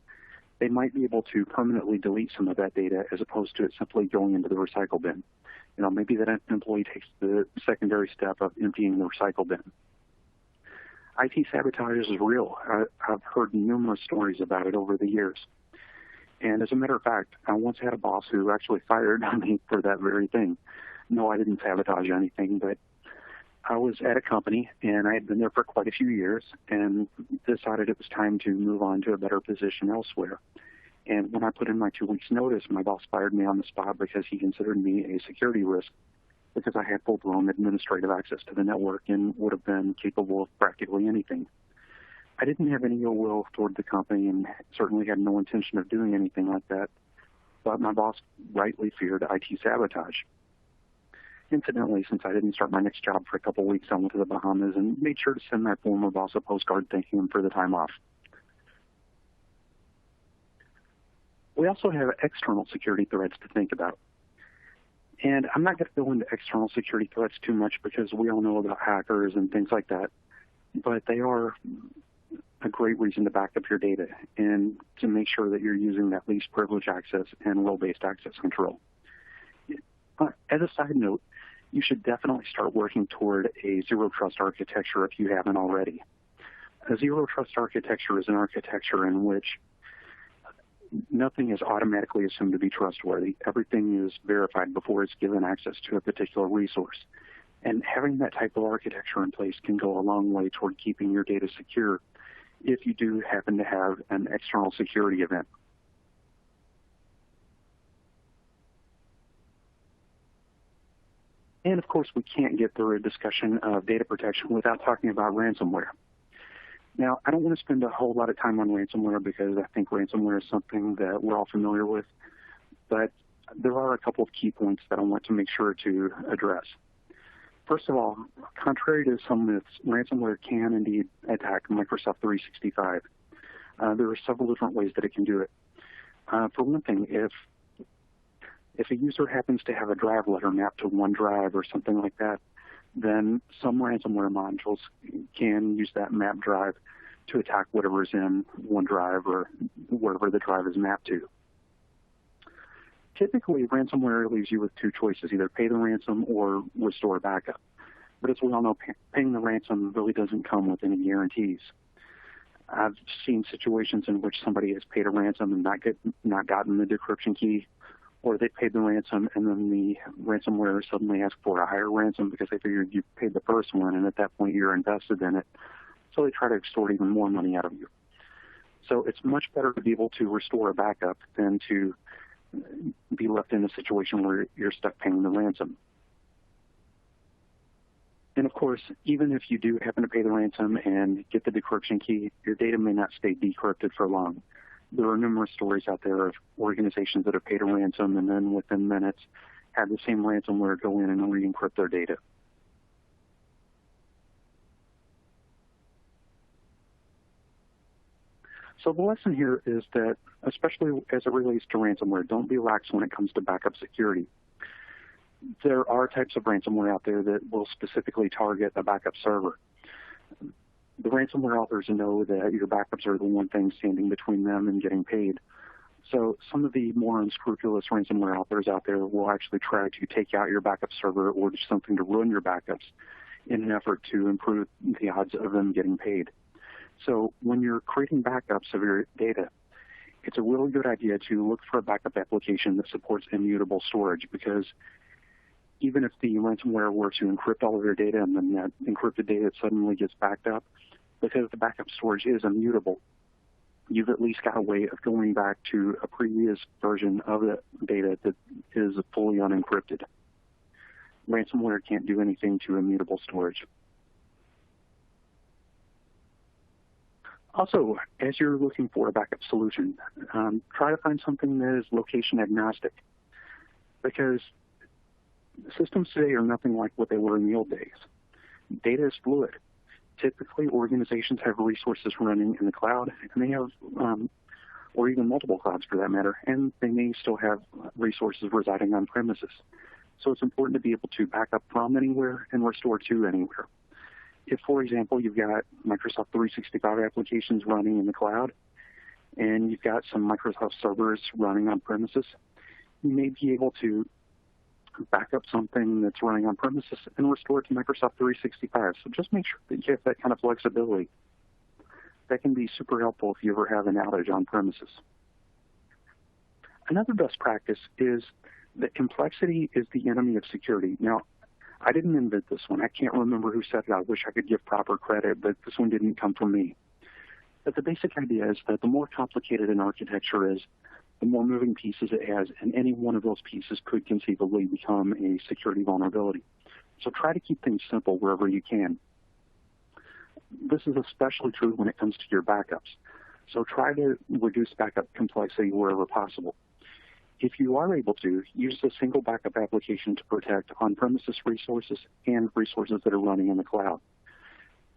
they might be able to permanently delete some of that data as opposed to it simply going into the recycle bin. You know, maybe that employee takes the secondary step of emptying the recycle bin. IT sabotage is real. I've heard numerous stories about it over the years. And as a matter of fact, I once had a boss who actually fired me for that very thing. No, I didn't sabotage anything, but I was at a company, and I had been there for quite a few years, and decided it was time to move on to a better position elsewhere. And when I put in my 2 weeks' notice, my boss fired me on the spot because he considered me a security risk because I had full-blown administrative access to the network and would have been capable of practically anything. I didn't have any ill will toward the company and certainly had no intention of doing anything like that, but my boss rightly feared IT sabotage. Incidentally, since I didn't start my next job for a couple of weeks, I went to the Bahamas and made sure to send my former boss a postcard thanking him for the time off. We also have external security threats to think about. And I'm not going to go into external security threats too much because we all know about hackers and things like that. But they are a great reason to back up your data and to make sure that you're using that least privilege access and role-based access control. As a side note, you should definitely start working toward a zero-trust architecture if you haven't already. A zero-trust architecture is an architecture in which nothing is automatically assumed to be trustworthy. Everything is verified before it's given access to a particular resource. And having that type of architecture in place can go a long way toward keeping your data secure if you do happen to have an external security event. And of course, we can't get through a discussion of data protection without talking about ransomware. Now, I don't want to spend a whole lot of time on ransomware because I think ransomware is something that we're all familiar with, but there are a couple of key points that I want to make sure to address. First of all, contrary to some myths, ransomware can indeed attack Microsoft 365. There are several different ways that it can do it. For one thing, if a user happens to have a drive letter mapped to OneDrive or something like that, then some ransomware modules can use that mapped drive to attack whatever's in OneDrive or wherever the drive is mapped to. Typically, ransomware leaves you with two choices, either pay the ransom or restore a backup. But as we all know, paying the ransom really doesn't come with any guarantees. I've seen situations in which somebody has paid a ransom and not gotten the decryption key, or they paid the ransom and then the ransomware suddenly asked for a higher ransom because they figured you paid the first one, and at that point you're invested in it. So they try to extort even more money out of you. So it's much better to be able to restore a backup than to be left in a situation where you're stuck paying the ransom. And of course, even if you do happen to pay the ransom and get the decryption key, your data may not stay decrypted for long. There are numerous stories out there of organizations that have paid a ransom and then within minutes had the same ransomware go in and re-encrypt their data. So the lesson here is that, especially as it relates to ransomware, don't be lax when it comes to backup security. There are types of ransomware out there that will specifically target a backup server. The ransomware authors know that your backups are the one thing standing between them and getting paid. So some of the more unscrupulous ransomware authors out there will actually try to take out your backup server or do something to ruin your backups in an effort to improve the odds of them getting paid. So when you're creating backups of your data, it's a really good idea to look for a backup application that supports immutable storage, because even if the ransomware were to encrypt all of your data and then that encrypted data suddenly gets backed up, because the backup storage is immutable, you've at least got a way of going back to a previous version of the data that is fully unencrypted. Ransomware can't do anything to immutable storage. Also, as you're looking for a backup solution, try to find something that is location agnostic, because systems today are nothing like what they were in the old days. Data is fluid. Typically, organizations have resources running in the cloud, and they have, or even multiple clouds for that matter, and they may still have resources residing on premises. So it's important to be able to back up from anywhere and restore to anywhere. If, for example, you've got Microsoft 365 applications running in the cloud, and you've got some Microsoft servers running on premises, you may be able to back up something that's running on premises and restore it to Microsoft 365. So just make sure that you have that kind of flexibility. That can be super helpful if you ever have an outage on premises. Another best practice is that complexity is the enemy of security. Now, I didn't invent this one. I can't remember who said it. I wish I could give proper credit, but this one didn't come from me. But the basic idea is that the more complicated an architecture is, the more moving pieces it has, and any one of those pieces could conceivably become a security vulnerability. So try to keep things simple wherever you can. This is especially true when it comes to your backups. So try to reduce backup complexity wherever possible. If you are able to, use a single backup application to protect on-premises resources and resources that are running in the cloud.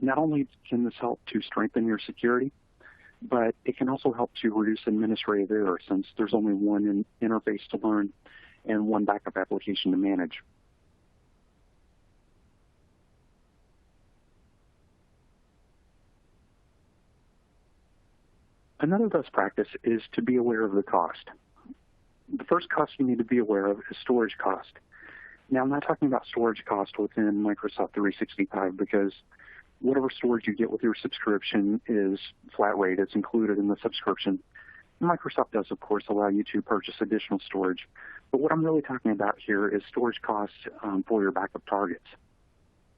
Not only can this help to strengthen your security, but it can also help to reduce administrative error, since there's only one interface to learn and one backup application to manage. Another best practice is to be aware of the cost. The first cost you need to be aware of is storage cost. Now, I'm not talking about storage cost within Microsoft 365, because whatever storage you get with your subscription is flat rate. It's included in the subscription. Microsoft does, of course, allow you to purchase additional storage. But what I'm really talking about here is storage costs for your backup targets,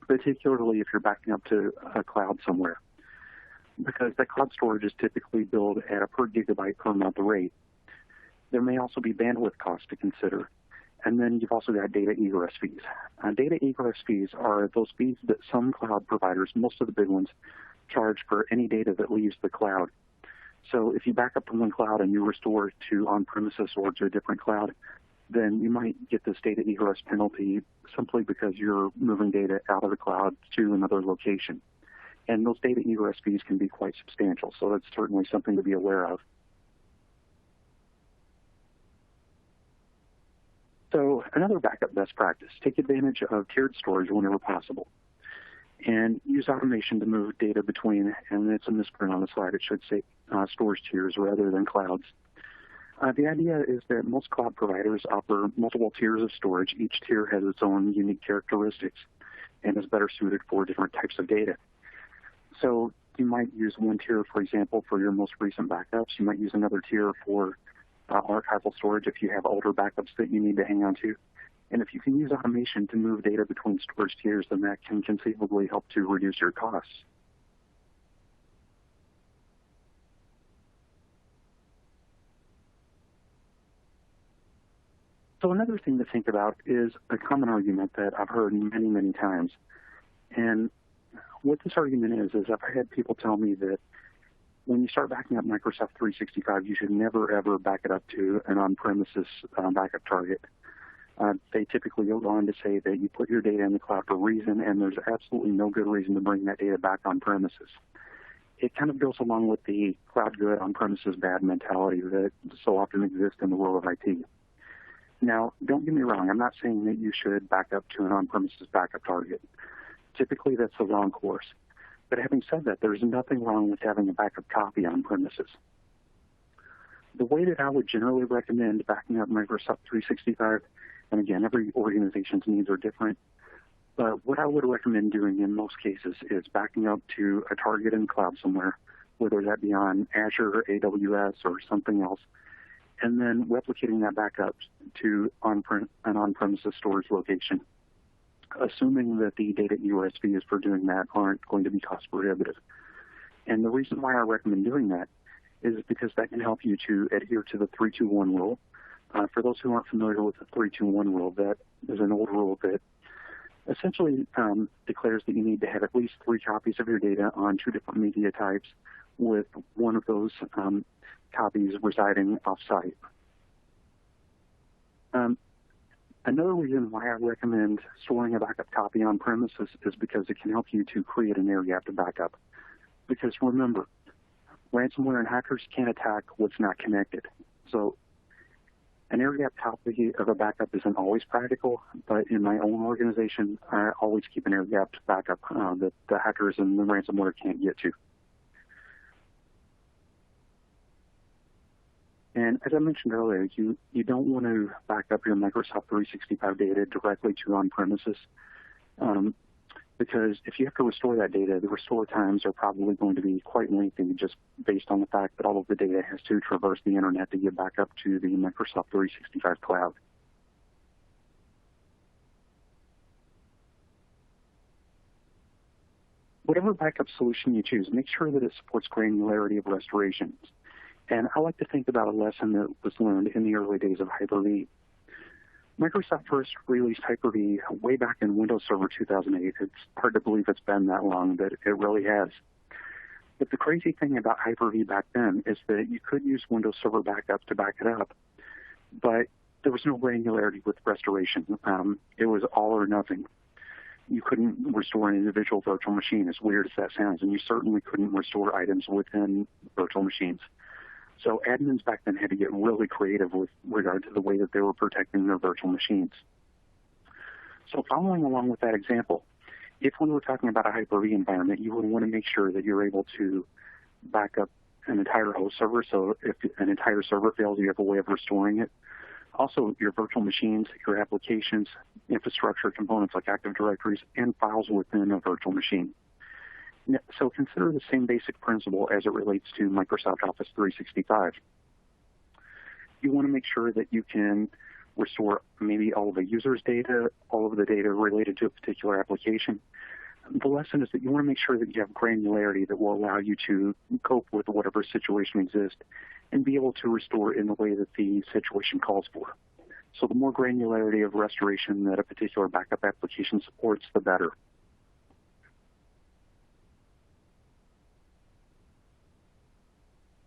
particularly if you're backing up to a cloud somewhere. because that cloud storage is typically billed at a per gigabyte per month rate. There may also be bandwidth costs to consider. And then you've also got data egress fees. Data egress fees are those fees that some cloud providers, most of the big ones, charge for any data that leaves the cloud. So if you back up from one cloud and you restore to on-premises or to a different cloud, then you might get this data egress penalty simply because you're moving data out of the cloud to another location. And those data egress fees can be quite substantial, so that's certainly something to be aware of. So another backup best practice, take advantage of tiered storage whenever possible. And use automation to move data between, and it's a misprint on the slide, it should say storage tiers rather than clouds. The idea is that most cloud providers offer multiple tiers of storage. Each tier has its own unique characteristics and is better suited for different types of data. So you might use one tier, for example, for your most recent backups. You might use another tier for archival storage if you have older backups that you need to hang on to. And if you can use automation to move data between storage tiers, then that can conceivably help to reduce your costs. So another thing to think about is a common argument that I've heard many, many times. And what this argument is I've had people tell me that when you start backing up Microsoft 365, you should never, ever back it up to an on-premises backup target. They typically go on to say that you put your data in the cloud for a reason, and there's absolutely no good reason to bring that data back on-premises. It kind of goes along with the cloud good, on-premises bad mentality that so often exists in the world of IT. Now, don't get me wrong. I'm not saying that you should back up to an on-premises backup target. Typically, that's the wrong course. But having said that, there's nothing wrong with having a backup copy on premises. The way that I would generally recommend backing up Microsoft 365, and again, every organization's needs are different, but what I would recommend doing in most cases is backing up to a target in the cloud somewhere, whether that be on Azure or AWS or something else, and then replicating that backup to an on-premises storage location, assuming that the data egress fees for doing that aren't going to be cost prohibitive. And the reason why I recommend doing that is because that can help you to adhere to the 3-2-1 rule. For those who aren't familiar with the 3-2-1 rule, that is an old rule that essentially declares that you need to have at least 3 copies of your data on 2 different media types, with one of those copies residing off-site. Another reason why I recommend storing a backup copy on premises is because it can help you to create an air-gapped backup. Because remember, ransomware and hackers can't attack what's not connected. So an air-gapped copy of a backup isn't always practical, but in my own organization, I always keep an air-gapped backup that the hackers and the ransomware can't get to. And as I mentioned earlier, you don't want to back up your Microsoft 365 data directly to on-premises because if you have to restore that data, the restore times are probably going to be quite lengthy just based on the fact that all of the data has to traverse the internet to get back up to the Microsoft 365 cloud. Whatever backup solution you choose, make sure that it supports granularity of restorations. And I like to think about a lesson that was learned in the early days of Hyper-V. Microsoft first released Hyper-V way back in Windows Server 2008. It's hard to believe it's been that long, but it really has. But the crazy thing about Hyper-V back then is that you could use Windows Server Backup to back it up, but there was no granularity with restoration. It was all or nothing. You couldn't restore an individual virtual machine, as weird as that sounds, and you certainly couldn't restore items within virtual machines. So admins back then had to get really creative with regard to the way that they were protecting their virtual machines. So following along with that example, if we were talking about a Hyper-V environment, you would want to make sure that you're able to back up an entire host server. So if an entire server fails, you have a way of restoring it. Also, your virtual machines, your applications, infrastructure components like Active Directories, and files within a virtual machine. So consider the same basic principle as it relates to Microsoft Office 365. You want to make sure that you can restore maybe all of the user's data, all of the data related to a particular application, the lesson is that you want to make sure that you have granularity that will allow you to cope with whatever situation exists and be able to restore in the way that the situation calls for. So the more granularity of restoration that a particular backup application supports, the better.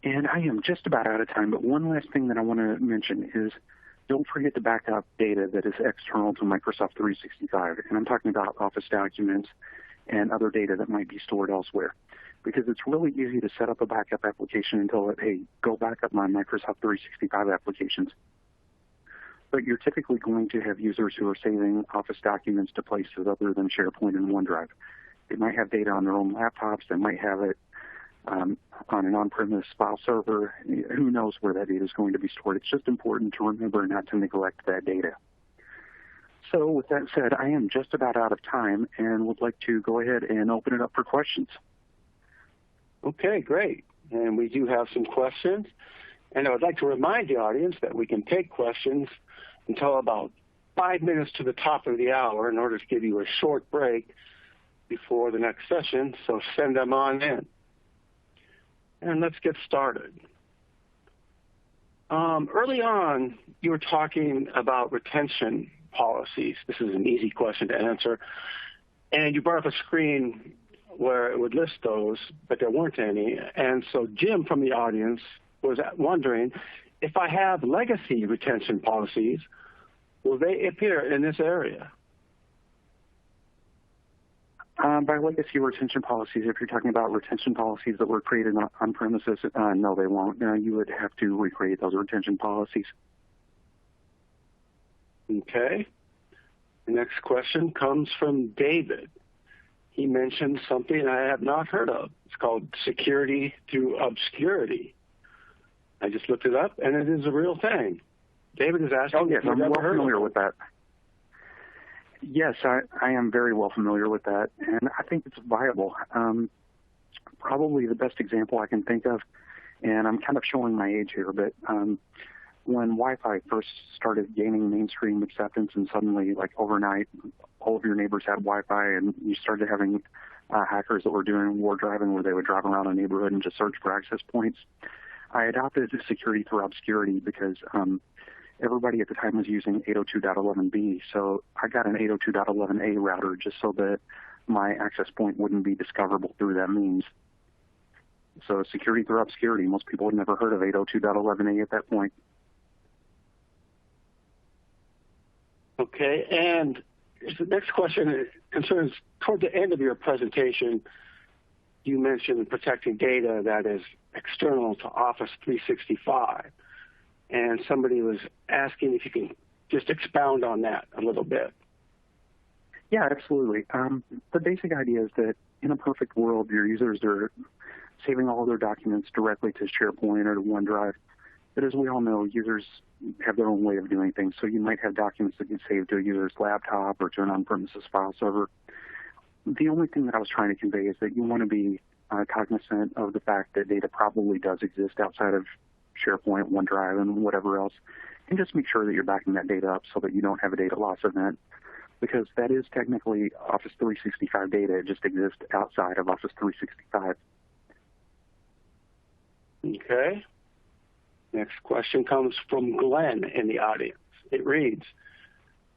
And I am just about out of time, but one last thing that I want to mention is don't forget to back up data that is external to Microsoft 365. And I'm talking about Office documents and other data that might be stored elsewhere. Because it's really easy to set up a backup application and tell it, hey, go back up my Microsoft 365 applications. But you're typically going to have users who are saving Office documents to places other than SharePoint and OneDrive. They might have data on their own laptops. They might have it on an on-premise file server. Who knows where that data is going to be stored? It's just important to remember not to neglect that data. So with that said, I am just about out of time and would like to go ahead and open it up for questions. Okay, great. And we do have some questions. And I would like to remind the audience that we can take questions until about 5 minutes to the top of the hour in order to give you a short break before the next session. So send them on in. And let's get started. Early on, you were talking about retention policies. This is an easy question to answer. And you brought up a screen where it would list those, but there weren't any. And so Jim from the audience was wondering, if I have legacy retention policies, will they appear in this area? By legacy retention policies, if you're talking about retention policies that were created on premises, no, they won't. You would have to recreate those retention policies. Okay. The next question comes from David. He mentioned something I have not heard of. It's called security through obscurity. I just looked it up, and it is a real thing. David is asking. Oh, yes, I'm well familiar with that. Yes, I am very well familiar with that, and I think it's viable. Probably the best example I can think of, and I'm kind of showing my age here, but when Wi-Fi first started gaining mainstream acceptance and suddenly, like overnight, all of your neighbors had Wi-Fi and you started having hackers that were doing war driving where they would drive around a neighborhood and just search for access points, I adopted security through obscurity because everybody at the time was using 802.11b, so I got an 802.11a router just so that my access point wouldn't be discoverable through that means. So security through obscurity, most people had never heard of 802.11a at that point. Okay, and the next question concerns, toward the end of your presentation, you mentioned protecting data that is external to Office 365. And somebody was asking if you can just expound on that a little bit. Yeah, absolutely. The basic idea is that in a perfect world, your users are saving all of their documents directly to SharePoint or to OneDrive. But as we all know, users have their own way of doing things. So you might have documents that get saved to a user's laptop or to an on-premises file server. The only thing that I was trying to convey is that you want to be cognizant of the fact that data probably does exist outside of SharePoint, OneDrive, and whatever else, and just make sure that you're backing that data up so that you don't have a data loss event, because that is technically Office 365 data. It just exists outside of Office 365. Okay. Next question comes from Glenn in the audience. It reads,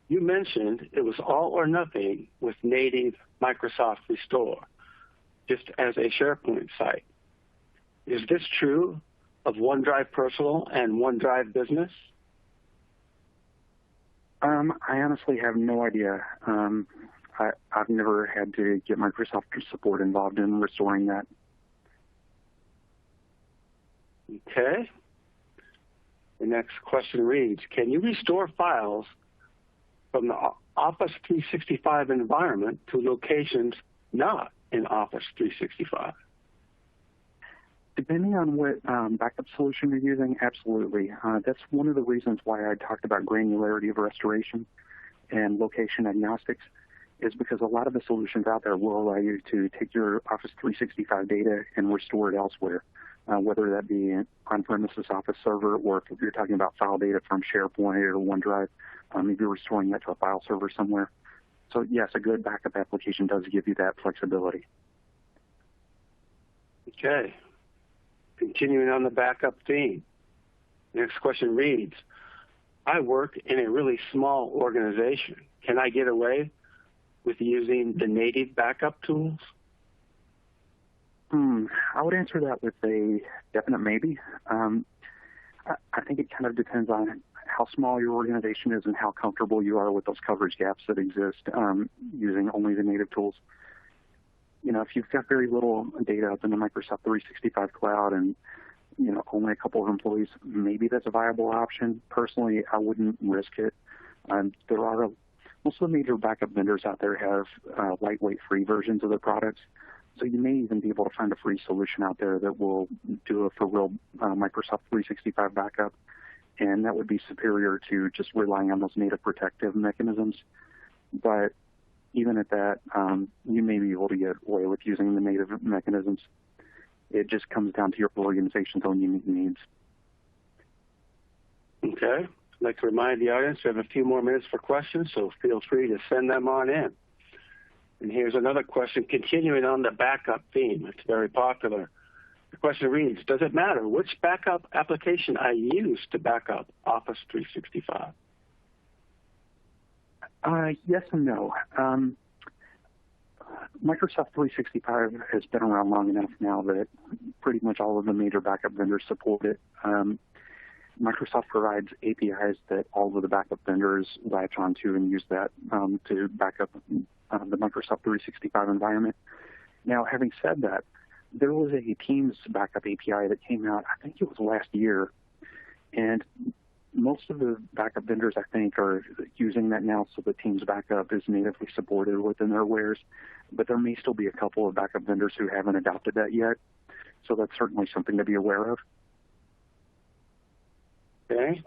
you mentioned it was all or nothing with native Microsoft Restore, just as a SharePoint site. Is this true of OneDrive Personal and OneDrive Business? I honestly have no idea. I've never had to get Microsoft support involved in restoring that. Okay. The next question reads, can you restore files from the Office 365 environment to locations not in Office 365? Depending on what backup solution you're using, absolutely. That's one of the reasons why I talked about granularity of restoration and location agnostics, is because a lot of the solutions out there will allow you to take your Office 365 data and restore it elsewhere, whether that be an on-premises Office server or if you're talking about file data from SharePoint or OneDrive, if you're restoring that to a file server somewhere. So yes, a good backup application does give you that flexibility. Okay. Continuing on the backup theme. Next question reads, I work in a really small organization. Can I get away with using the native backup tools? I would answer that with a definite maybe. I think it kind of depends on how small your organization is and how comfortable you are with those coverage gaps that exist using only the native tools. You know, if you've got very little data up in the Microsoft 365 cloud and, you know, only a couple of employees, maybe that's a viable option. Personally, I wouldn't risk it. There are most of the major backup vendors out there have lightweight free versions of their products. So you may even be able to find a free solution out there that will do a for real Microsoft 365 backup. And that would be superior to just relying on those native protective mechanisms. But even at that, you may be able to get away with using the native mechanisms. It just comes down to your organization's own unique needs. Okay. I'd like to remind the audience we have a few more minutes for questions, so feel free to send them on in. And here's another question continuing on the backup theme. It's very popular. The question reads, does it matter which backup application I use to back up Office 365? Yes and no. Microsoft 365 has been around long enough now that pretty much all of the major backup vendors support it. Microsoft provides APIs that all of the backup vendors latch onto and use that to back up the Microsoft 365 environment. Now, having said that, there was a Teams backup API that came out, I think it was last year, and most of the backup vendors, I think, are using that now so the Teams backup is natively supported within their wares, but there may still be a couple of backup vendors who haven't adopted that yet, so that's certainly something to be aware of. Okay.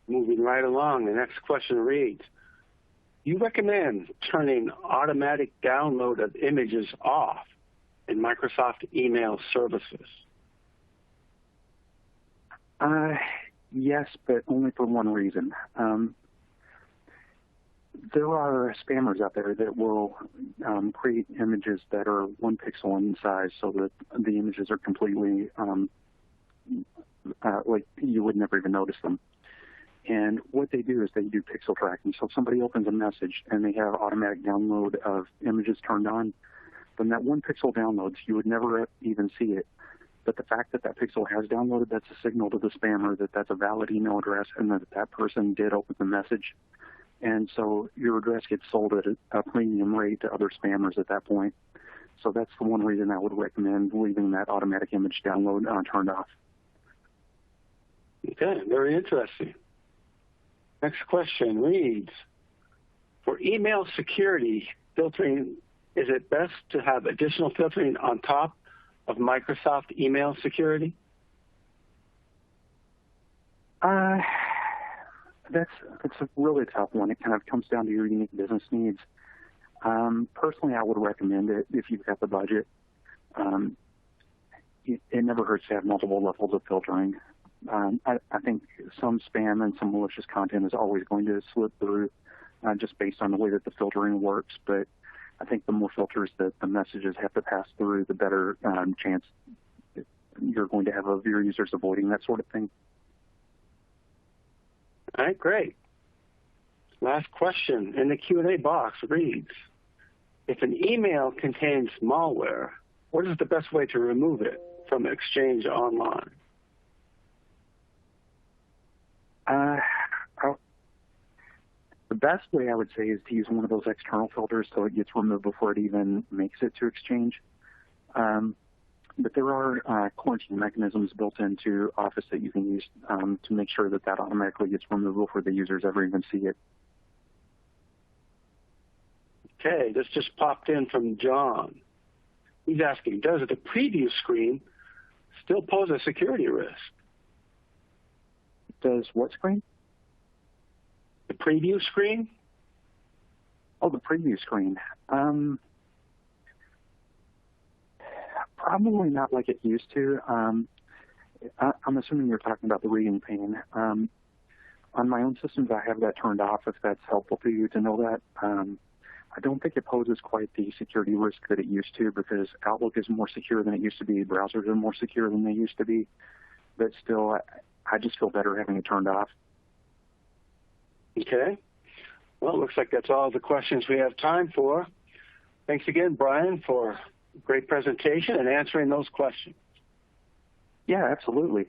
Moving right along, the next question reads, you recommend turning automatic download of images off in Microsoft email services? Yes, but only for one reason. There are spammers out there that will create images that are 1 pixel in size so that the images are completely like you would never even notice them. And what they do is they do pixel tracking. So if somebody opens a message and they have automatic download of images turned on, then that 1 pixel downloads, you would never even see it. But the fact that that pixel has downloaded, that's a signal to the spammer that that's a valid email address and that that person did open the message. And so your address gets sold at a premium rate to other spammers at that point. So that's the one reason I would recommend leaving that automatic image download turned off. Okay, very interesting. Next question reads, for email security filtering, is it best to have additional filtering on top of Microsoft email security? That's a really tough one. It kind of comes down to your unique business needs. Personally, I would recommend it if you've got the budget. It never hurts to have multiple levels of filtering. I think some spam and some malicious content is always going to slip through just based on the way that the filtering works. But I think the more filters that the messages have to pass through, the better chance you're going to have of your users avoiding that sort of thing. All right, great. Last question in the Q&A box reads, if an email contains malware, what is the best way to remove it from Exchange Online? The best way I would say is to use one of those external filters so it gets removed before it even makes it to Exchange. But there are quarantine mechanisms built into Office that you can use to make sure that that automatically gets removed before the users ever even see it. Okay, this just popped in from John. He's asking, does the preview screen still pose a security risk? Does what screen? The preview screen? Oh, the preview screen. Probably not like it used to. I'm assuming you're talking about the reading pane. On my own systems, I have that turned off if that's helpful to you to know that. I don't think it poses quite the security risk that it used to because Outlook is more secure than it used to be. Browsers are more secure than they used to be. But still, I just feel better having it turned off. Okay. Well, it looks like that's all the questions we have time for. Thanks again, Brian, for a great presentation and answering those questions. Yeah, absolutely.